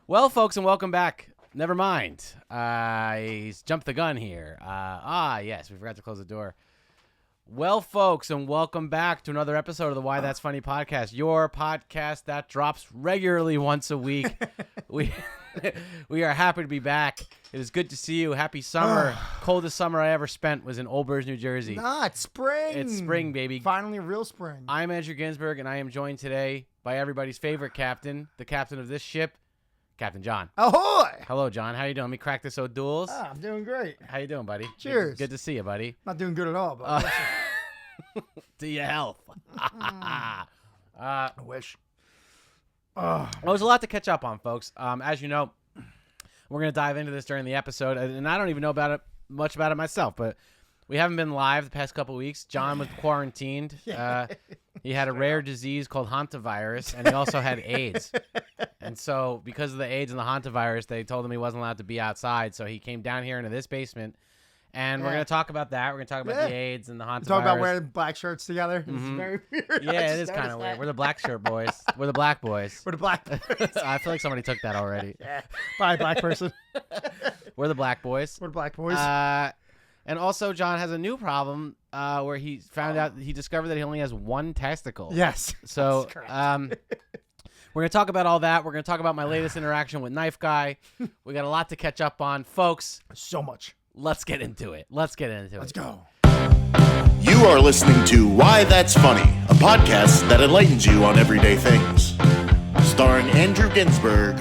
Well, folks, and welcome back. Never mind. He's jumped the gun here. Yes, we forgot to close the door. Well, folks, and welcome back to another episode of the Why That's Funny podcast, your podcast that drops regularly once a week. We are happy to be back. It is good to see you. Happy summer. Coldest summer I ever spent was in Old Bridge, New Jersey. Nah, it's spring. It's spring, baby. Finally, real spring. I'm Andrew Ginsberg, and I am joined today by everybody's favorite captain, the captain of this ship, Captain John. Ahoy! Hello, John. How you doing? Let me crack this O'Doul's. I'm doing great. How you doing, buddy? Cheers. Good to see you, buddy. Not doing good at all, but To your health. I wish. Well, there's a lot to catch up on, folks. As you know, we're going to dive into this during the episode, and I don't even know much about it myself, but we haven't been live the past couple of weeks. John was quarantined. He had a rare disease called hantavirus, and he also had AIDS. And so because of the AIDS and the hantavirus, they told him he wasn't allowed to be outside, so he came down here into this basement. And we're going to talk about that. We're going to talk about the AIDS and the hantavirus. Talk about wearing black shirts together. Mm-hmm. It's very weird. Yeah, it is kind of weird. We're the black shirt boys. We're the black boys. We're the black boys. I feel like somebody took that already. Yeah. Bye, black person. We're the black boys. We're the black boys. And also, John has a new problem where he discovered that he only has one testicle. Yes. So, That's correct. we're going to talk about all that. We're going to talk about my latest interaction with Knife Guy. We got a lot to catch up on. Folks, So much. let's get into it. Let's Let's go. You are listening to Why That's Funny, a podcast that enlightens you on everyday things. Starring Andrew Ginsberg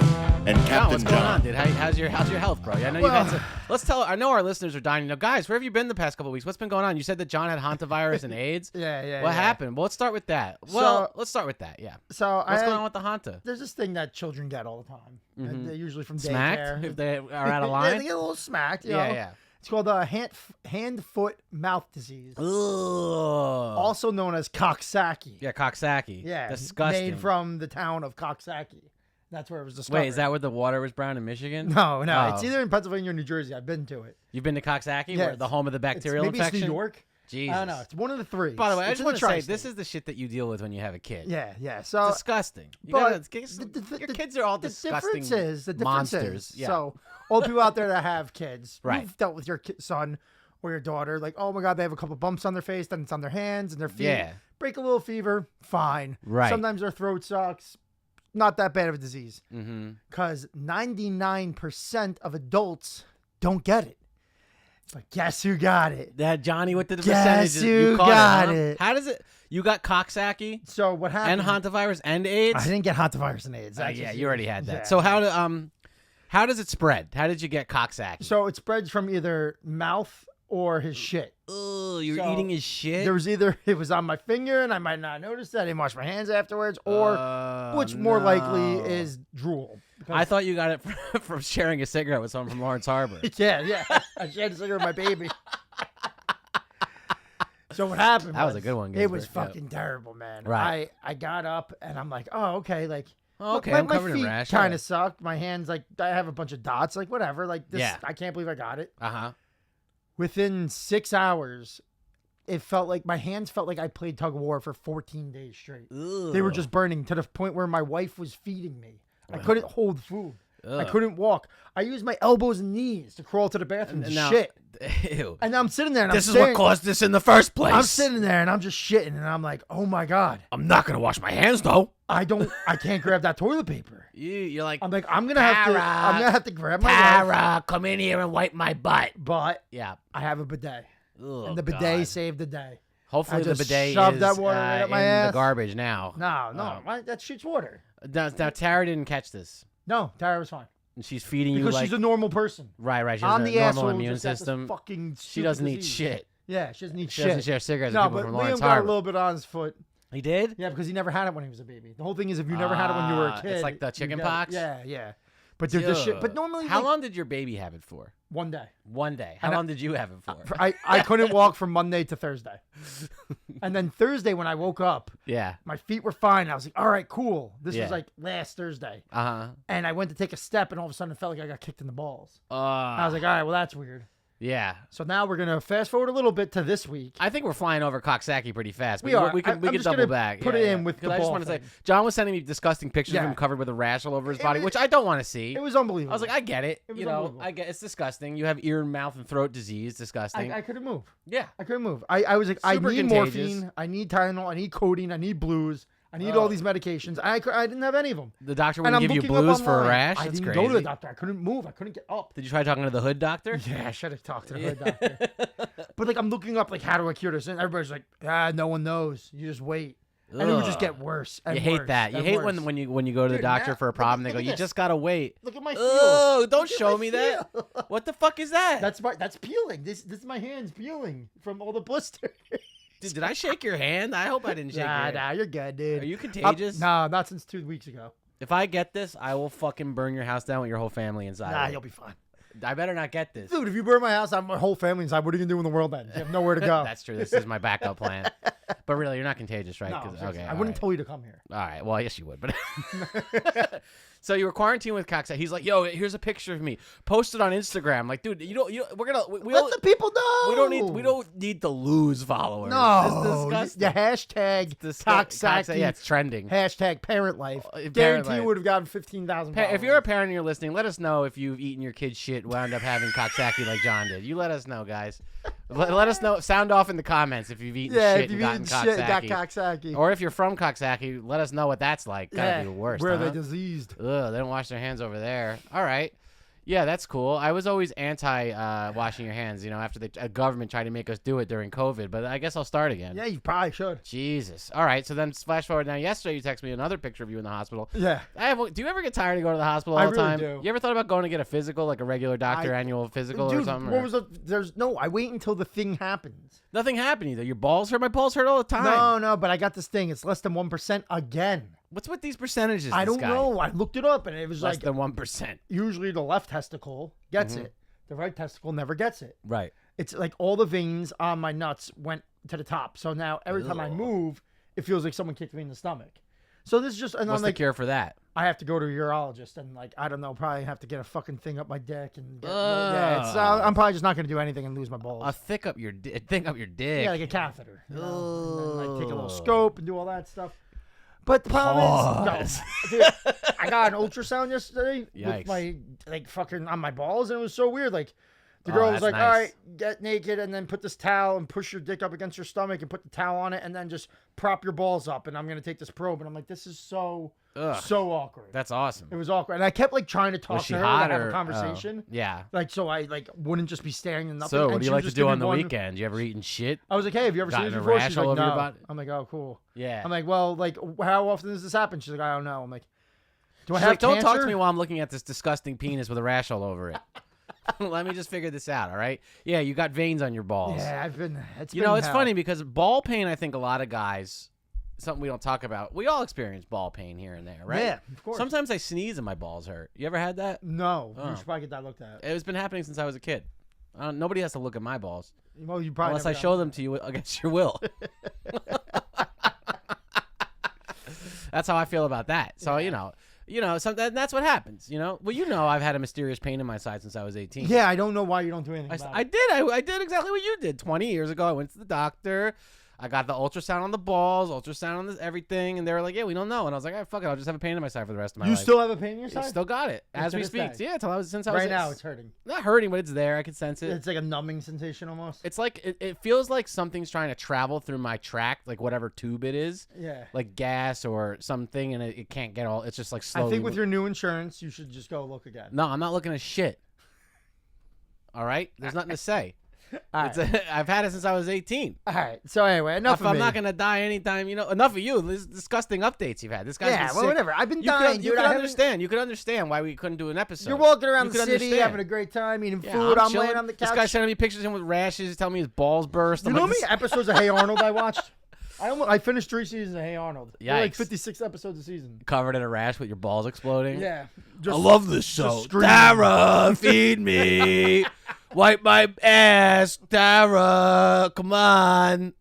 and John, Captain what's going on, John. dude? How's your health, bro? I know you've had some. Let's tell. I know our listeners are dying. Guys, where have you been the past couple of weeks? What's been going on? You said that John had hantavirus and AIDS. Yeah. What happened? Well, let's start with that. Let's start with that. Yeah. So What's going on with the hanta? There's this thing that children get all the time. And they're usually from Smacked daycare. if they are out of Yeah, line. they get a little smacked. You know? Yeah. It's called hand, foot, mouth disease, Ugh. also known as Coxsackie. Yeah, Coxsackie. Yeah, Disgusting. made from the town of Coxsackie. That's where it was discovered. Wait, is that where the water was brown in Michigan? No. Oh. It's either in Pennsylvania or New Jersey. I've been to it. You've been to Coxsackie, Yeah, where the home of the bacterial maybe infection? it's New York. Jesus. I don't know. It's one of the three. By the way, I It's just in want the to say, tri-state. this is the shit that you deal with when you have a kid. Yeah. So Disgusting. You but gotta, your kids are all the disgusting difference is monsters. Yeah. So all the people out there that have kids, Right. you've dealt with your son or your daughter, like, oh my God, they have a couple bumps on their face, then it's on their hands and their feet. Yeah. Break a little fever, fine. Right. Sometimes their throat sucks. Not that bad of a disease. Mm-hmm. Because 99% of adults don't get it. But guess who got it? That Johnny with the Guess percentages. who You caught got huh? it? How does it? You got Coxsackie So what and happened? hantavirus and AIDS? I didn't get hantavirus and AIDS. Yeah, you already had that. Yeah. So how does it spread? How did you get Coxsackie? So it spreads from either mouth or his shit. Ugh, you're So, eating his shit? There was either it was on my finger and I might not notice that. I didn't wash my hands afterwards, or which more likely no. is drool. Because- I thought you got it from sharing a cigarette with someone from Lawrence Harbor. yeah. I shared a cigarette with my baby. So what happened? That was a good one, It was Ginsberg. Yeah. fucking terrible, man. Right. I got up and I'm like, oh, okay, like. Okay, my, I'm my covered in feet rash. kind of sucked. My hands, like, I have a bunch of dots. Like, whatever. Like, this, Yeah. I can't believe I got it. Uh-huh. Within 6 hours, it felt like my hands felt like I played tug of war for 14 days straight. They were just burning to the point where my wife was feeding me. I couldn't hold food. I couldn't walk. I used my elbows and knees to crawl to the bathroom to shit. Ew. And I'm sitting there and This I'm is what staring. caused this in the first place. I'm sitting there and I'm just shitting and I'm like, oh my God. I'm not gonna wash my hands though. I can't grab that toilet paper. You're like, I'm like, I'm gonna have to grab my wife. Tara, come in here and wipe my butt. But Yeah. I have a bidet. Ugh, And the bidet God. saved the day. Hopefully I the just bidet shoved is that water right up my in the ass. garbage now. No, that shit's water. Now Tara didn't catch this. No, Tara was fine. And she's feeding you Because like she's a normal person. right. She has I'm a the normal asshole who immune just got this system. fucking She stupid doesn't eat disease. shit. Yeah, she doesn't eat She shit. doesn't share cigarettes No, with but people from Liam Lawrence got a Harbor. little bit on his foot. He did? Yeah, because he never had it when he was a baby. The whole thing is if you never had it when you were a kid. It's like the you chicken got pox? it. Yeah. But there's this shit. But normally, How like, long did your baby have it for? 1 day. 1 day. How And long did you have it for? I couldn't walk from Monday to Thursday. And then Thursday when I woke up, Yeah. my feet were fine. I was like, all right, cool. This Yeah. was like last Thursday. Uh-huh. And I went to take a step and all of a sudden it felt like I got kicked in the balls. I I was like, all right, well, that's weird. Yeah. So now we're gonna fast forward a little bit to this week. I think we're flying over Coxsackie pretty fast. We are. We can I'm double just gonna back. put it in with the I just ball want to say, thing. John was sending me disgusting pictures of Yeah. him covered with a rash all over his It body, was- which I don't want to see. It was unbelievable. I was like, I get it. was You know, unbelievable. I get it's disgusting. You have ear, mouth, and throat disease. Disgusting. I couldn't move. Yeah. I couldn't move. I was like, Super I need contagious. morphine. I need Tylenol. I need codeine. I need blues. I need all these medications. I didn't have any of them. The doctor And wouldn't I'm give you looking up blues for a online. rash. I That's didn't crazy. go to the doctor. I couldn't move. I couldn't get up. Did you try talking to the hood doctor? Yeah, I should have talked to the hood doctor. But like, I'm looking up like, how do I cure this? And everybody's like, no one knows. You just wait. And it would just get worse. And You hate worse that. You and hate worse. when you go to the Dude, doctor now- for a problem. look They go, at you this. just gotta wait. Look at my heel. Oh, don't Look at show my me that. heel. What the fuck is that? That's peeling. This is my hands peeling from all the blisters. Dude, did I shake your hand? I hope I didn't shake your hand. Nah, you're good, dude. Are you contagious? No, not since 2 weeks ago. If I get this, I will fucking burn your house down with your whole family inside. Nah, of it. you'll be fine. I better not get this. Dude, if you burn my house, I have my whole family inside. What are you gonna do in the world then? You have nowhere to go. That's true. This is my backup plan. But really, you're not contagious, right? No, 'Cause- seriously, okay, I all wouldn't right. tell you to come here. All right. Well, yes, you would. But so you were quarantined with Coxsackie. He's like, "Yo, here's a picture of me. Post it on Instagram." Like, dude, we're gonna we Let don't the people know. we don't need to lose followers. No, It's disgusting. the hashtag Coxsackie. Yeah, it's trending. Hashtag parent life. Parent Guarantee life. you would have gotten 15,000. If you're a parent and you're listening, let us know if you've eaten your kid's shit, wound up having Coxsackie like John did. You let us know, guys. Let us know. Sound off in the comments if you've eaten yeah, shit if and you've gotten eaten shit, got Coxsackie. Coxsackie. Or if you're from Coxsackie, let us know what that's like. Gotta be the worst. Where huh? they diseased. Ugh, they don't wash their hands over there. All right. Yeah, that's cool. I was always anti washing your hands, after the government tried to make us do it during COVID, but I guess I'll start again. Yeah, you probably should. Jesus. All right, so then flash forward now. Yesterday you texted me another picture of you in the hospital. Yeah. Do you ever get tired of going to the hospital all I the really time? do. You ever thought about going to get a physical, like a regular doctor annual physical Dude, or something? what or- was I wait until the thing happens. Nothing happened either. Your balls hurt? My balls hurt all the time. No, but I got this thing. It's less than 1% again. What's with these percentages? I this don't guy? know. I looked it up and it was Less like than 1%. usually the left testicle gets Mm-hmm. it. The right testicle never gets it. Right. It's like all the veins on my nuts went to the top. So now every time I move, it feels like someone kicked me in the stomach. So this is just, and What's I'm the like, cure for that? I have to go to a urologist and like, I don't know, probably have to get a fucking thing up my dick and get, yeah, it's, I'm probably just not going to do anything and lose my balls. Thick up your dick. Yeah, like a catheter. You know? And then, like take a little scope and do all that stuff. But the problem is, no, dude, I got an ultrasound yesterday Yikes. with my like fucking on my balls, and it was so weird. Like the Oh, girl was that's like, "All nice. right, get naked, and then put this towel and push your dick up against your stomach, and put the towel on it, and then just prop your balls up, and I'm gonna take this probe." And I'm like, "This is so awkward." That's awesome. It was awkward, and I kept like trying to talk Was she to her, hot like, have or a conversation. Yeah. Like so, I like wouldn't just be staring at nothing. So, and what do she you was like to just do giving on the one- weekend? You ever eaten shit? I was like, "Hey, have you ever seen Gotten this a before?" rash She's all like, over your "No." body? I'm like, "Oh, cool." Yeah. I'm like, "Well, like, how often does this happen?" She's like, "I don't know." I'm like, "Do I She's have like, don't talk to cancer?" me while I'm looking at this disgusting penis with a rash all over it. Let me just figure this out, all right? Yeah, you got veins on your balls. Yeah, I've been. It's It's funny because ball pain, I think a lot of guys, something we don't talk about, we all experience ball pain here and there, right? Yeah, of course. Sometimes I sneeze and my balls hurt. You ever had that? No, Oh. you should probably get that looked at. It's been happening since I was a kid. Nobody has to look at my balls Well, you probably unless never I got show it. them to you against your will. That's how I feel about that. So, that's what happens, Well, I've had a mysterious pain in my side since I was 18. Yeah, I don't know why you don't do anything about I it. did. I did exactly what you did. 20 years ago, I went to the doctor. I got the ultrasound on the balls, ultrasound on everything, and they were like, "Yeah, we don't know." And I was like, "Ah, fuck it, I'll just have a pain in my side for the rest of my You life." still have a pain in your I side? still got it as to we this speak. day? Yeah, since I was Right now, it's hurting. not hurting, but it's there. I can sense it. It's like a numbing sensation almost. It's like it feels like something's trying to travel through my tract, like whatever tube it is, Yeah. like gas or something, and it can't get all. It's just like I slowly. think with your new insurance, you should just go look again. No, I'm not looking at shit. All right, there's nothing to say. All It's right. I've had it since I was 18. All right. So anyway, enough If of I'm me. not gonna die anytime, enough of you. These disgusting updates you've had. This guy's Yeah, been well, sick. whatever. I've been You dying, could, dude. I haven't- understand. You could understand why we couldn't do an episode. You're walking around You the could city, understand. having a great time, eating Yeah, food. I'm chilling. laying on the couch. This guy's sending me pictures of him with rashes, telling me his balls burst. You I'm know how like, many episodes of Hey Arnold I watched? I finished 3 seasons of Hey Arnold. There were like Yikes. 56 episodes a season. covered in a rash with your balls exploding. Yeah. I love this show. screaming. Tara, feed me. Wipe my ass. Tara, come on.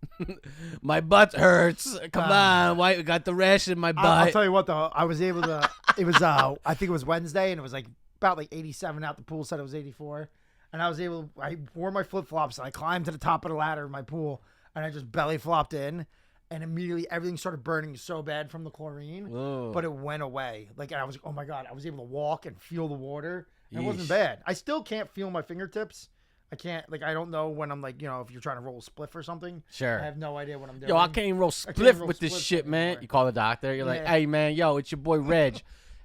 My butt hurts. Come on. Why got the rash in my butt? I'll tell you what though, I was able to. It was I think it was Wednesday, and it was like about like 87 out. The pool said it was 84, and I wore my flip flops and I climbed to the top of the ladder of my pool and I just belly flopped in. And immediately everything started burning so bad from the chlorine, but it went away. Like, and I was like, oh my God, I was able to walk and feel the water. It wasn't bad. I still can't feel my fingertips. I can't, like, I don't know when I'm like, if you're trying to roll a spliff or something. Sure. I have no idea what I'm doing. Yo, I can't even roll spliff with this shit, man. You call the doctor. You're like, hey, man, yo, it's your boy Reg.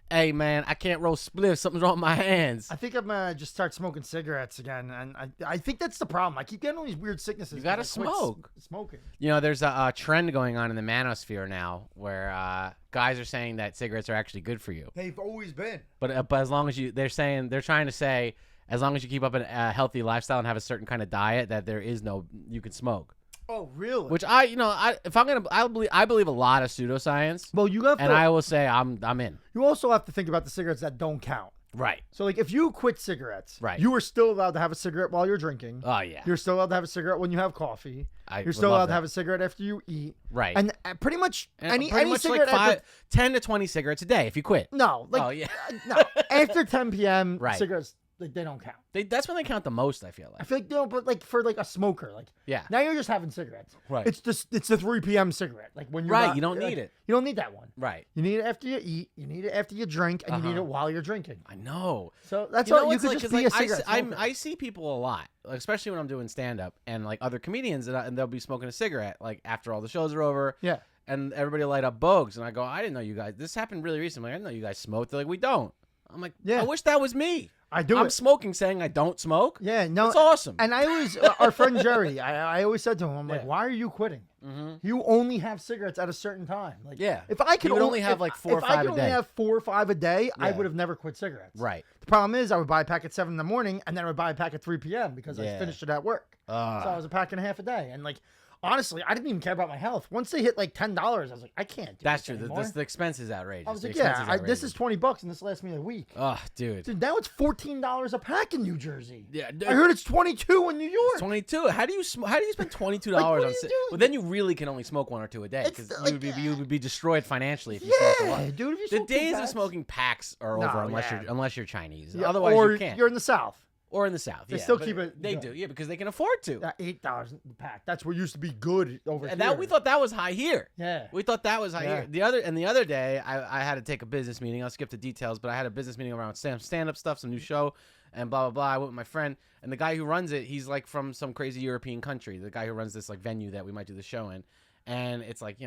Hey, man, I can't roll spliff. Something's wrong with my hands. I think I'm going to just start smoking cigarettes again. And I think that's the problem. I keep getting all these weird sicknesses. You got to smoke. Smoking. There's a trend going on in the manosphere now where guys are saying that cigarettes are actually good for you. They've always been. But as long as they're trying to say, as long as you keep up a healthy lifestyle and have a certain kind of diet, that you can smoke. Oh, really? Which I believe a lot of pseudoscience. Well, you have to, and I will say I'm in. You also have to think about the cigarettes that don't count. Right. So, like, if you quit cigarettes, right, you are still allowed to have a cigarette while you're drinking. Oh, yeah. You're still allowed to have a cigarette when you have coffee. You're still allowed to have a cigarette after you eat. Right. And pretty much any like cigarette after 10 to 20 cigarettes a day if you quit. No. Like, oh, yeah. No. After 10 p.m., right, cigarettes, like, they don't count. That's when they count the most, I feel like. I feel like, no, but like for like a smoker, like, yeah, now you're just having cigarettes. Right. It's the 3 p.m. cigarette. Like when you're right, you don't need it. You don't need that one. Right. You need it after you eat. You need it after you drink, and you need it while you're drinking. I know. So that's all. You could like, just be a cigarette smoker. I see people a lot, like, especially when I'm doing stand up and like other comedians, and they'll be smoking a cigarette like after all the shows are over. Yeah. And everybody light up bogues, and I go, I didn't know you guys. This happened really recently. I didn't know you guys smoked. They're like, we don't. I'm like, yeah. I wish that was me. I'm smoking, saying I don't smoke. Yeah, no, it's awesome. And I always, our friend Jerry, I always said to him, I'm like, why are you quitting? Mm-hmm. You only have cigarettes at a certain time. Like, yeah, if I could only have like 4 or 5 a day. If I could only have 4 or 5 a day, I would have never quit cigarettes. Right. The problem is, I would buy a pack at 7 in the morning, and then I would buy a pack at 3 p.m. because I finished it at work. So I was a pack and a half a day, and like. Honestly, I didn't even care about my health. Once they hit like $10, I was like, I can't do That's this true. anymore. The expense is outrageous. I was like, this is $20 and this lasts me a week. Oh, dude. Dude, now it's $14 a pack in New Jersey. Yeah, I heard it's $22 in New York. It's 22. How do you spend $22 on? Well, then you really can only smoke 1 or 2 a day because you would be destroyed financially if you smoked a lot. Dude, if the you days of smoking packs are over unless you're Chinese. Yeah, otherwise, or you can't. You're in the South. Or in the South. They still keep it. They do, because they can afford to. $8 a pack. That's what used to be good over and here. We thought that was high here. Yeah. We thought that was high here. The other day, I had to take a business meeting. I'll skip the details, but I had a business meeting around stand-up stuff, some new show, and blah, blah, blah. I went with my friend, and the guy who runs it, he's like from some crazy European country. The guy who runs this like venue that we might do the show in. And it's like,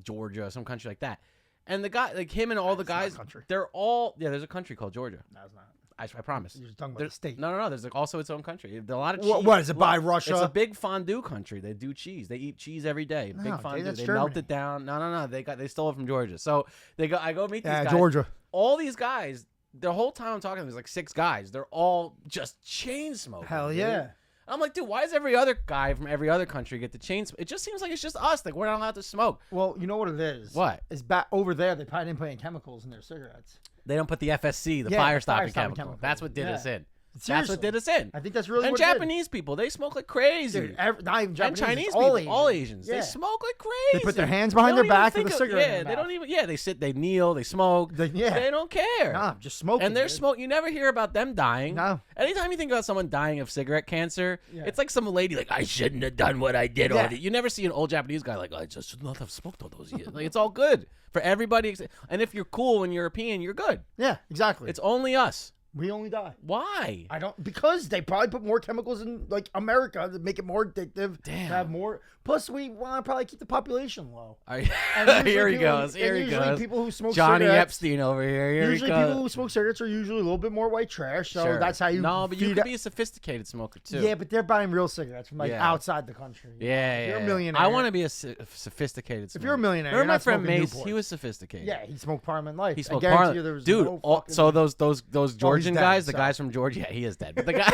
Georgia, some country like that. And the guy, like him and all the guys, they're all, there's a country called Georgia. No, it's not. I promise. You're just talking about the state. No. There's like also its own country. A lot of cheese. What is it by Russia? It's a big fondue country. They do cheese. They eat cheese every day. Big fondue. They melt it down. No. They stole it from Georgia. So I go meet these guys. Georgia. All these guys. The whole time I'm talking, there's like 6 guys. They're all just chain smoking. Hell yeah. Dude. I'm like, dude, why does every other guy from every other country get the chain smoke? It just seems like it's just us. Like, we're not allowed to smoke. Well, you know what it is? What? It's back over there. They probably didn't put any chemicals in their cigarettes. They don't put the FSC, the fire stopping chemical. That's what did us in. Seriously. That's what did us in. I think that's really and what Japanese people, they smoke like crazy. Dude, not even Japanese, and Chinese people, people, all Asians, they smoke like crazy. They put their hands behind their back with a cigarette. Yeah, they don't even. Yeah, they sit, they kneel, they smoke. They don't care. Nah, just smoking. And they're smoke. You never hear about them dying. No. Anytime you think about someone dying of cigarette cancer, it's like some lady like, I shouldn't have done what I did. Yeah. You never see an old Japanese guy like, I just should not have smoked all those years. Like, it's all good for everybody. And if you're cool and European, you're good. Yeah, exactly. It's only us. We only die. Why? Because they probably put more chemicals in like America to make it more addictive. Damn. To have more. Plus, we want to probably keep the population low. Here he goes. Here he goes. People who smoke Johnny cigarettes, Epstein over here. Usually people who smoke cigarettes are usually a little bit more white trash. So that's how you. No, but you could be a sophisticated smoker too. Yeah, but they're buying real cigarettes from outside the country. Yeah, If you're a millionaire. I want to be a sophisticated smoker. If you're a millionaire, remember you're my friend Mace? Newports. He was sophisticated. Yeah, he smoked Parliament Life. He smoked Parliament. Dude, so those Georgian guys, the guys from Georgia, he is dead. But the guy,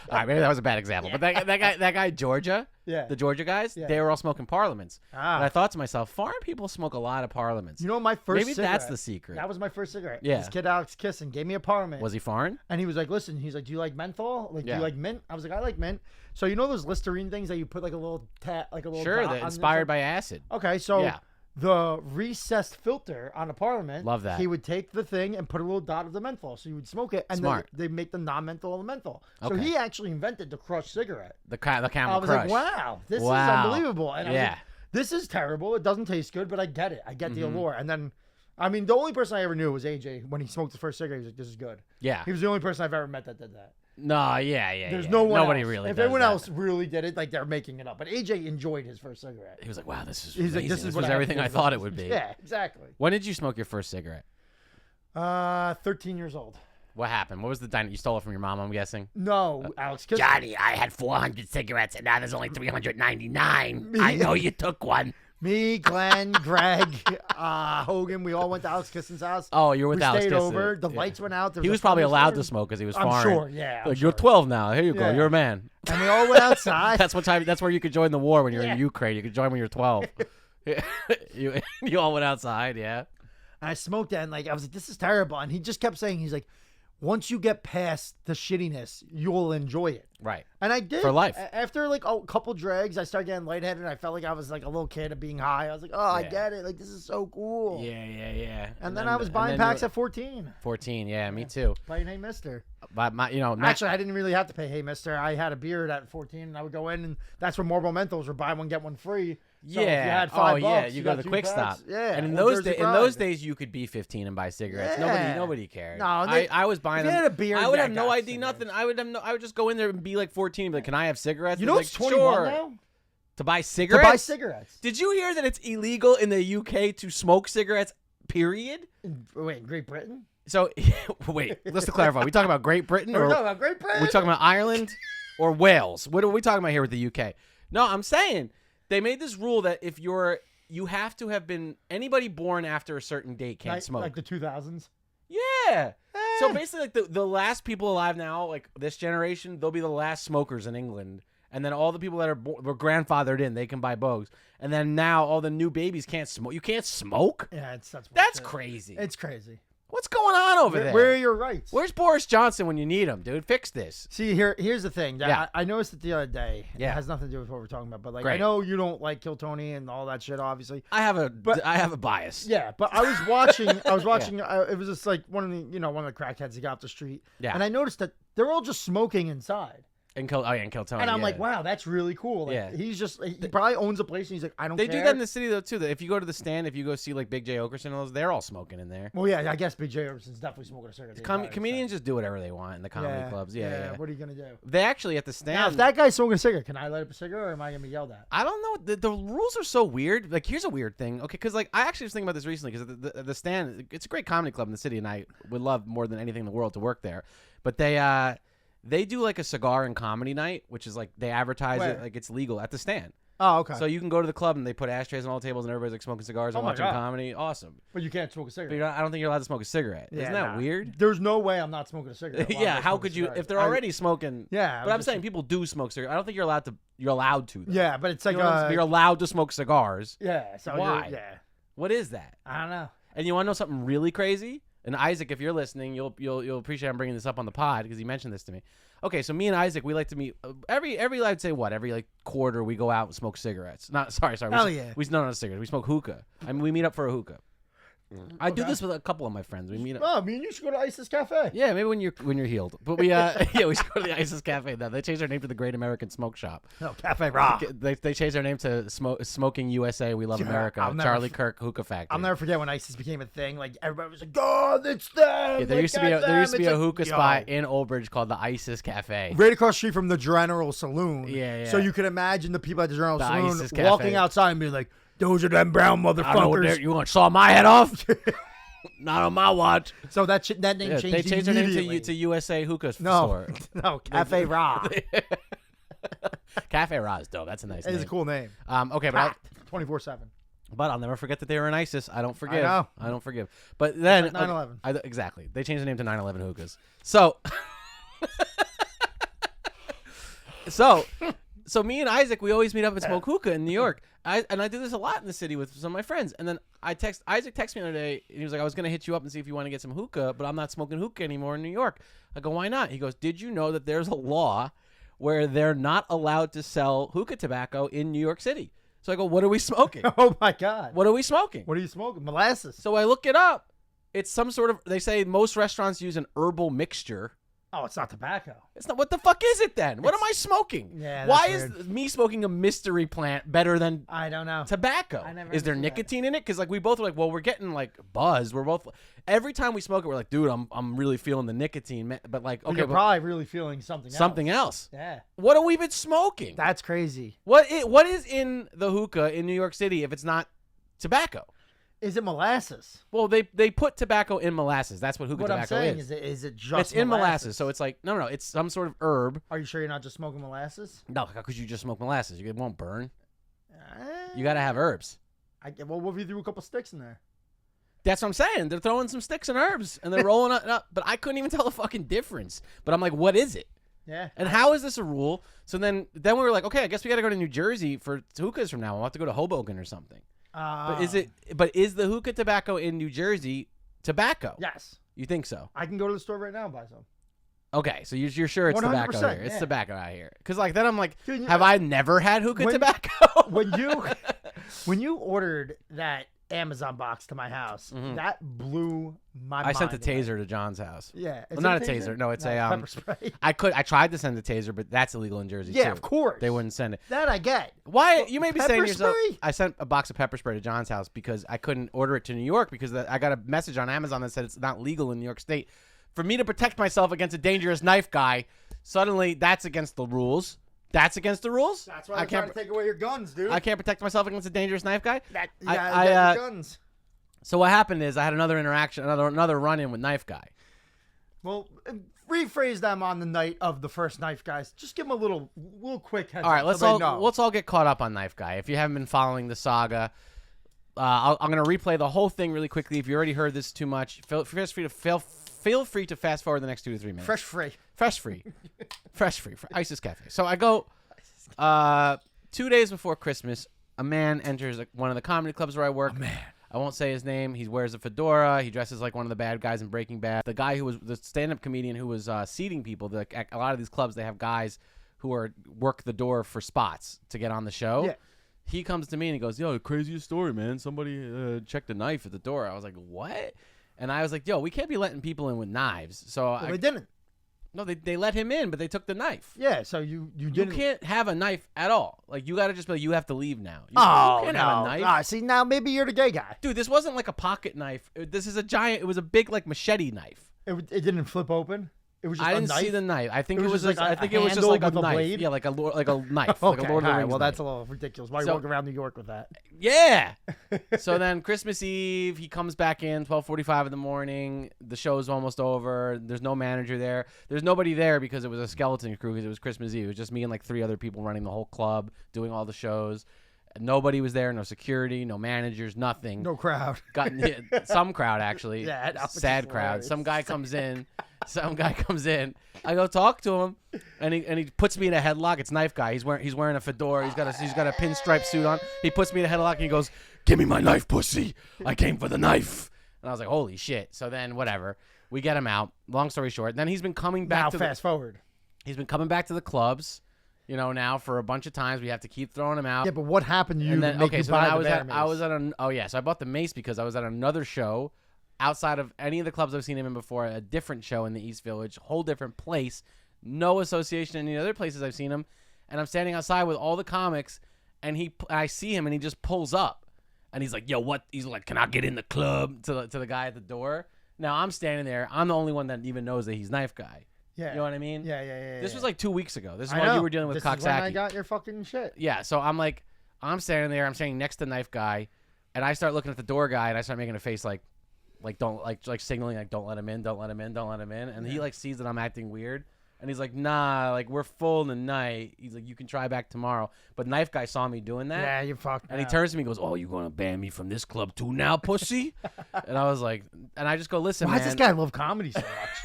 all right, maybe that was a bad example. But that guy Georgia, the Georgia guys, they were all smoking Parliaments. And I thought to myself, foreign people smoke a lot of Parliaments. You know, my first maybe cigarette, that's the secret. That was my first cigarette. Yeah. This kid Alex Kissin gave me a Parliament. Was he foreign? And he was like, listen, he's like, do you like menthol? Like, do you like mint? I was like, I like mint. So you know those Listerine things that you put like a little dot they're inspired by acid. Okay, so the recessed filter on a Parliament. Love that. He would take the thing and put a little dot of the menthol, so you would smoke it, and Smart. then they make the non-menthol and the menthol. So Okay. he actually invented the crush cigarette. The Camel I was Crush. like, wow, this is Wow. unbelievable. And I was Yeah. like, this is terrible. It doesn't taste good, but I get it. I get Mm-hmm. the allure. And then, I mean, the only person I ever knew was AJ. When he smoked his first cigarette, he was like, this is good. Yeah. He was the only person I've ever met that did that. No, yeah. There's yeah. no one Nobody else. really If does anyone that. else really did it, like they're making it up. But AJ enjoyed his first cigarette. He was like, wow, this is He's amazing. like, this is this what was I have to everything do I for thought this. it would be. Yeah, exactly. When did you smoke your first cigarette? 13 years old. What happened? What was the dynamic? You stole it from your mom, I'm guessing? No, Alex. Johnny, I had 400 cigarettes and now there's only 399. I know you took one. Me, Glenn, Greg, Hogan, we all went to Alex Kissen's house. Oh, you were with we Alex stayed Kissen. over. The Yeah. lights went out. There He a was probably allowed to thunderstorm. smoke because he was I'm foreign. sure, yeah. I'm Like, you're sure. 12 now. Here you go. Yeah. You're a man. And we all went outside. That's what time. That's where you could join the war when you're Yeah. in Ukraine. You could join when you're 12. you all went outside, yeah. And I smoked that, and like I was like, "This is terrible." And he just kept saying, "He's like, once you get past the shittiness, you'll enjoy it." Right. And I did For life. After like a couple drags, I started getting lightheaded, and I felt like I was like a little kid of being high. I was like, "Oh, I Yeah. get it. Like this is so cool." Yeah. And then I was buying packs at 14. 14. Yeah, me too. Playing Hey Mister. But my, Actually, I didn't really have to pay Hey Mister. I had a beard at 14, and I would go in, and that's when Marlboro Menthols were buy one get one free. So if you had $5, yeah. You go got to the 2 quick packs. stop. Yeah. And in or those Jersey in those Pride. days, you could be 15 and buy cigarettes. Yeah. Nobody cared. No, I was buying if you them. had a beard, I would that have no got ID, cigarettes. nothing. I would just go in there and be like 14 and be like, "Can I have cigarettes?" You They'd know be it's like, 21 sure. now? To buy To cigarettes. buy cigarettes. Did you hear that it's illegal in the UK to smoke cigarettes? Period. In Great Britain? So wait, let's to clarify. We talking about Great Britain Are or we talking about Great Britain? we talking about Ireland or Wales? What are we talking about here with the UK? No, I'm saying they made this rule that if you have to have been anybody born after a certain date can't smoke. Like the 2000s? Yeah. So basically, like the last people alive now, like this generation, they'll be the last smokers in England, and then all the people that were grandfathered in, they can buy bogues, and then now all the new babies can't smoke. You can't smoke? Yeah, that's That's bullshit. crazy. It's crazy. What's going on over there? Where are your rights? Where's Boris Johnson when you need him, dude? Fix this. See, here's the thing. Yeah. I noticed it the other day. Yeah. It has nothing to do with what we're talking about, but like I Great. know you don't like Kill Tony and all that shit, obviously. I have a bias. Yeah, but I was watching. It was just like one of the crackheads that got off the street. Yeah. And I noticed that they're all just smoking inside. And Kill Tony. And I'm yeah. like, wow, that's really cool. Like, Yeah. he probably owns a place, and he's like, I don't They care. do that in the city though too. That if you go to the stand, if you go see like Big J Okerson and those, they're all smoking in there. Well, yeah, I guess Big J. Okerson's definitely smoking a cigarette. the entire Comedians just do whatever they want in the time. comedy clubs. Yeah. What are you gonna do? They actually at the stand. Now, if that guy's smoking a cigarette, can I light up a cigarette, or am I gonna be yelled at? I don't know. The rules are so weird. Like, here's a weird thing. Okay, because like I actually was thinking about this recently because the stand, it's a great comedy club in the city, and I would love more than anything in the world to work there. But they do like a cigar and comedy night, which is like they advertise it Where? like it's legal at the stand. Oh, okay. So you can go to the club and they put ashtrays on all the tables and everybody's like smoking cigars and Oh my watching God. comedy. Awesome. But you can't smoke a But cigarette. I don't think you're allowed to smoke a cigarette. Yeah, Isn't that nah. weird? There's no way I'm not smoking a cigarette. while Yeah. I'm How smoking could a you cigarette. if they're already smoking? Yeah, But I'm just- saying people do smoke cigarettes. I don't think you're allowed to. You're allowed to. Though. Yeah, but it's like You know what I'm saying? You're allowed to smoke cigars. yeah. So Why? Yeah. What is that? I don't know. And you want to know something really crazy? And Isaac, if you're listening, you'll appreciate I'm bringing this up on the pod because he mentioned this to me. Okay, so me and Isaac, we like to meet every I'd say what every like quarter we go out and smoke cigarettes. Not sorry. Hell yeah. We no cigarettes. We smoke hookah. I mean, we meet up for a hookah. I do this with a couple of my friends. We meet up. Oh, me and you should go to Isis Cafe. Yeah, maybe when you're healed. But we yeah we should go to the Isis Cafe. Now they changed their name to the Great American Smoke Shop. No, Cafe Raw. They changed their name to Smoking USA. We love Yeah, America. I'll never Charlie Kirk Hookah Factory. I'll never forget when Isis became a thing. Like everybody was like, "God, it's them." Yeah, there Like, used to be a "That's them." It's hookah like, spot yo. in Old Bridge called the Isis Cafe. Right across the street from the General Saloon. Yeah, So yeah. you can imagine the people at the General The Saloon Isis Cafe. walking outside and being like, "Those are them brown I don't know what motherfuckers." you want to saw my head off? Not on my watch. So that name Yeah, changed. they changed their name immediately. to USA Hookah no, Store. no, Cafe Raw. Cafe Ra is dope. That's a nice It's name. a cool name. Okay, but 24/7. I'll never forget that they were in ISIS. I don't forgive. know. I don't forgive. But then Like 9/11. Exactly. They changed the name to 9/11 Hookahs. So So me and Isaac, we always meet up and smoke hookah in New York. I do this a lot in the city with some of my friends. And then Isaac texted me the other day. And he was like, I was going to hit you up and see if you want to get some hookah, but I'm not smoking hookah anymore in New York. I go, why not? He goes, did you know that there's a law where they're not allowed to sell hookah tobacco in New York City? So I go, what are we smoking? Oh my God. What are we smoking? What are you smoking? Molasses. So I look it up. It's some sort of, they say most restaurants use an herbal mixture. Oh, it's not tobacco. It's not. What the fuck is it then? What am I smoking? Yeah, that's Why weird. is me smoking a mystery plant better than I don't know. tobacco? I never Is there understood that. nicotine in it? Because like we both were like, well, we're getting like buzzed. We're both every time we smoke it, we're like, dude, I'm really feeling the nicotine. But like, But okay, you're but probably really feeling something else. something else. Yeah. What have we been smoking? That's crazy. What is in the hookah in New York City if it's not tobacco? Is it molasses? Well, they put tobacco in molasses. That's what hookah What I'm tobacco saying is. is it just It's in molasses, so it's like no, it's some sort of herb. Are you sure you're not just smoking molasses? No, how could you just smoke molasses? It won't burn. Eh, You got to have herbs. Well, what if you threw a couple sticks in there? That's what I'm saying. They're throwing some sticks and herbs, and they're rolling it up. But I couldn't even tell the fucking difference. But I'm like, what is it? Yeah. And how is this a rule? So then we were like, okay, I guess we got to go to New Jersey for hookahs from now. We'll have to go to Hoboken or something. But is the hookah tobacco in New Jersey tobacco? Yes. You think so? I can go to the store right now and buy some. Okay, so you're sure it's tobacco 100%, here. It's yeah. tobacco out here. Because like then I'm like, Dude, have I never had hookah when- tobacco? When you ordered that Amazon box to my house, that blew my mind. I sent a taser to John's house. Yeah. Well, not a taser. No, it's a pepper spray. I tried to send a taser, but that's illegal in Jersey Yeah, too. of course. They wouldn't send it. That I get. Why? You may be saying pepper to yourself, spray? I sent a box of pepper spray to John's house because I couldn't order it to New York because I got a message on Amazon that said it's not legal in New York State. For me to protect myself against a dangerous knife guy, suddenly that's against the rules. That's against the rules? That's why I I'm trying can't. to take away your guns, dude. I can't protect myself against a dangerous knife guy? You I- gotta I, get uh, your guns. So what happened is I had another interaction, another run-in with knife guy. Well, rephrase them on the night of the first knife, guys. Just give them a little quick heads All right, up let's so they know. let's all get caught up on Knife Guy. If you haven't been following the saga, I'm gonna replay the whole thing really quickly. If you already heard this too much, feel free to fast forward the next 2 to 3 minutes. Fresh free. fresh free, Isis Cafe. So I go 2 days before Christmas. A man enters one of the comedy clubs where I work. I won't say his name. He wears a fedora. He dresses like one of the bad guys in Breaking Bad. The guy who was the stand-up comedian who was seating people. A lot of these clubs, they have guys who work the door for spots to get on the show. Yeah. He comes to me and he goes, yo, the craziest story, man. Somebody checked a knife at the door. I was like, what? And I was like, yo, we can't be letting people in with knives. So Well, they didn't. no, they let him in, but they took the knife. Yeah, so you You didn't. can't have a knife at all. Like, you got to just be like, you have to leave now. You can't no. have a knife. Ah, see, now maybe you're the gay guy. Dude, this wasn't like a pocket knife. This is a giant. It was a big like machete knife. It didn't flip open. It was just I a didn't knife. see the knife. I think It it was was. just like I a think it was just handle like a with a knife. blade? Yeah, like a Lord of Okay, the all Rings. right. knife. Well, that's a little ridiculous. Why So- you walk around New York with that? Yeah. So then Christmas Eve, he comes back in 12:45 in the morning. The show's almost over. There's no manager there. There's nobody there because it was a skeleton crew because it was Christmas Eve. It was just me and like 3 other people running the whole club, doing all the shows. Nobody was there. No security, no managers, nothing. No crowd. Got some crowd actually. Yeah, that was sad just crowd. hilarious. Some guy comes in. I go talk to him, and he puts me in a headlock. It's Knife Guy. He's wearing a fedora. He's got a pinstripe suit on. He puts me in a headlock and he goes, "Give me my knife, pussy. I came for the knife." And I was like, "Holy shit!" So then whatever, we get him out. Long story short, then he's been coming back Now to fast forward. he's been coming back to the clubs. You know, now for a bunch of times we have to keep throwing him out. Yeah, but what happened to you? And to then make you so buy then the I was bear mace? so I bought the mace because I was at another show outside of any of the clubs I've seen him in before, a different show in the East Village, whole different place, no association to any other places I've seen him, and I'm standing outside with all the comics, and I see him and he just pulls up, and he's like, "Yo, what?" He's like, "Can I get in the club?" to the guy at the door. Now I'm standing there. I'm the only one that even knows that he's Knife Guy. Yeah. You know what I mean? Yeah. This was like 2 weeks ago. This is I while know. you were dealing with This is when I Coxsackie. got your fucking shit. Yeah, so I'm standing there, I'm standing next to Knife Guy, and I start looking at the door guy, and I start making a face like don't like signaling like don't let him in, don't let him in, don't let him in, and he like sees that I'm acting weird, and he's like, nah, like we're full tonight. He's like, you can try back tomorrow. But Knife Guy saw me doing that, Yeah, you fucked. and he turns to me and goes, "Oh, you gonna ban me from this club too now, pussy?" And I was like, and I just go, "Listen, Why man." does this guy love comedy so much?